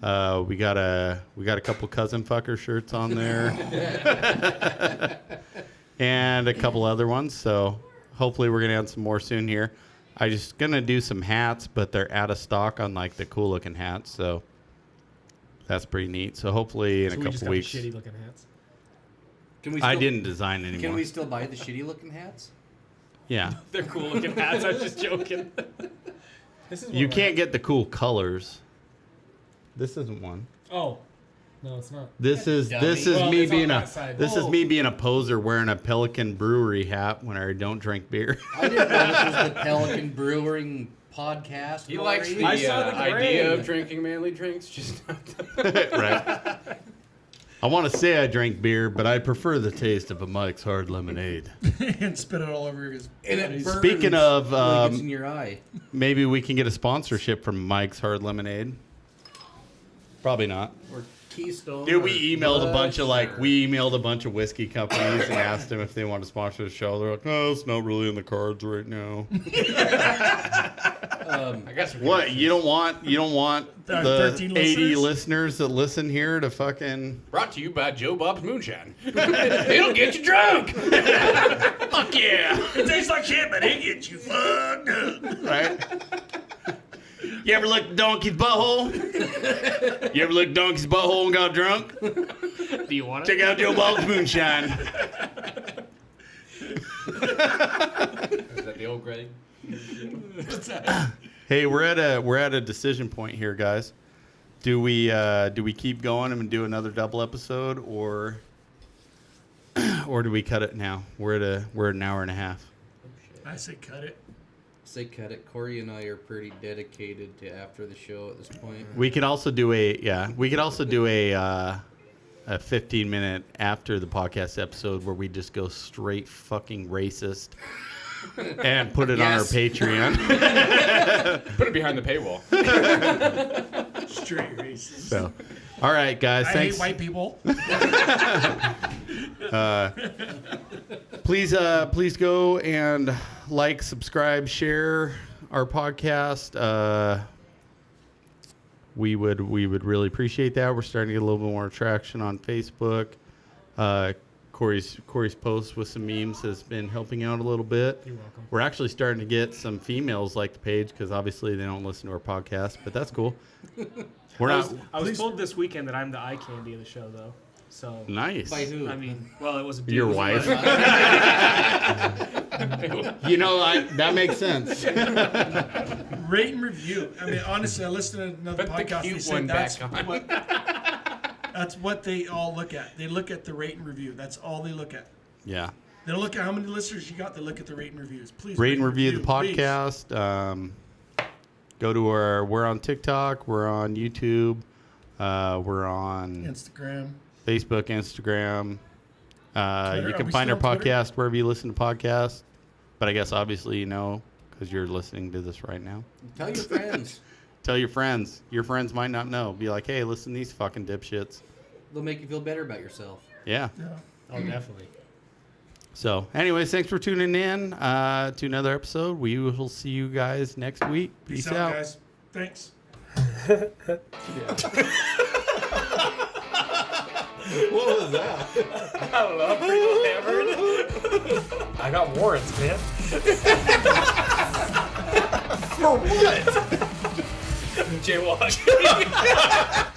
We got a couple cousin fucker shirts on there, and a couple other ones. So hopefully we're gonna add some more soon here. I just gonna do some hats, but they're out of stock on like the cool looking hats. So that's pretty neat. So hopefully in So a we just couple got weeks. the shitty looking hats. Can we I still, didn't design anymore. Can we still buy the shitty looking hats? Yeah. They're cool looking hats. I was just joking. This is one You of my can't hats. get the cool colors. This isn't one. Oh, no, it's not. This is dummy. this is Well, me it's on being that a side. this is Oh. me being a poser wearing a Pelican Brewery hat when I don't drink beer. I didn't know this was the Pelican Brewing podcast. He likes the I saw the idea gray. of drinking manly drinks, just not Right. I want to say I drink beer, but I prefer the taste of a Mike's Hard Lemonade. and spit it all over his. And it face. burns Speaking of, when it gets in your eye. maybe we can get a sponsorship from Mike's Hard Lemonade. Probably not. Or Keystone. Dude, or we emailed a bunch of Busch or- we emailed a bunch of whiskey companies and asked them if they want to sponsor the show. They're like, no, it's not really in the cards right now. I guess we What you don't want the 13 80 listeners? listeners that listen here to fucking Brought to you by Joe Bob's Moonshine. It'll get you drunk. fuck yeah, It tastes like shit, but it gets you fucked up. right? You ever licked donkey's butthole? You ever licked donkey's butthole and got drunk? Do you want it? Check out Joe Bob's Moonshine. Is that the old Greg? Hey, we're at a decision point here, guys. Do we keep going and do another double episode, or do we cut it now? We're at an hour and a half. I say cut it. Say cut it. Corey and I are pretty dedicated to after the show at this point. We could also do a 15-minute after the podcast episode where we just go straight fucking racist and put it on our Yes. Patreon. Put it behind the paywall. Straight racist. So, all right, guys, I thanks. hate white people. Please go and like, subscribe, share our podcast. We would really appreciate that. We're starting to get a little bit more traction on Facebook. Corey's post with some memes has been helping out a little bit. You're welcome. We're actually starting to get some females like the page because obviously they don't listen to our podcast, but that's cool. We're not I was told this weekend that I'm the eye candy of the show, though. So, nice. By who? I mean, well, it was a dude. Your wife. You know, that makes sense. Rate and review. I mean, honestly, I listened to another Put the podcast. They cute said one that's back on. that's what they all look at. They look at the rate and review. That's all they look at. Yeah. They don't look at how many listeners you got. They look at the rate and reviews. Please Rate and review the please. podcast. Go to we're on TikTok, we're on YouTube, we're on Instagram. Facebook, Instagram. Twitter. You Are can we find our still on Twitter? podcast wherever you listen to podcasts. But I guess obviously you know because you're listening to this right now. Tell your friends. Tell your friends. Your friends might not know. Be like, hey, listen to these fucking dipshits. They'll make you feel better about yourself. Yeah. Yeah. Oh, definitely. So, anyways, thanks for tuning in to another episode. We will see you guys next week. Peace out, guys. Thanks. What was that? I don't know. I'm pretty hammered. I got warrants, man. For what? Jaywalking.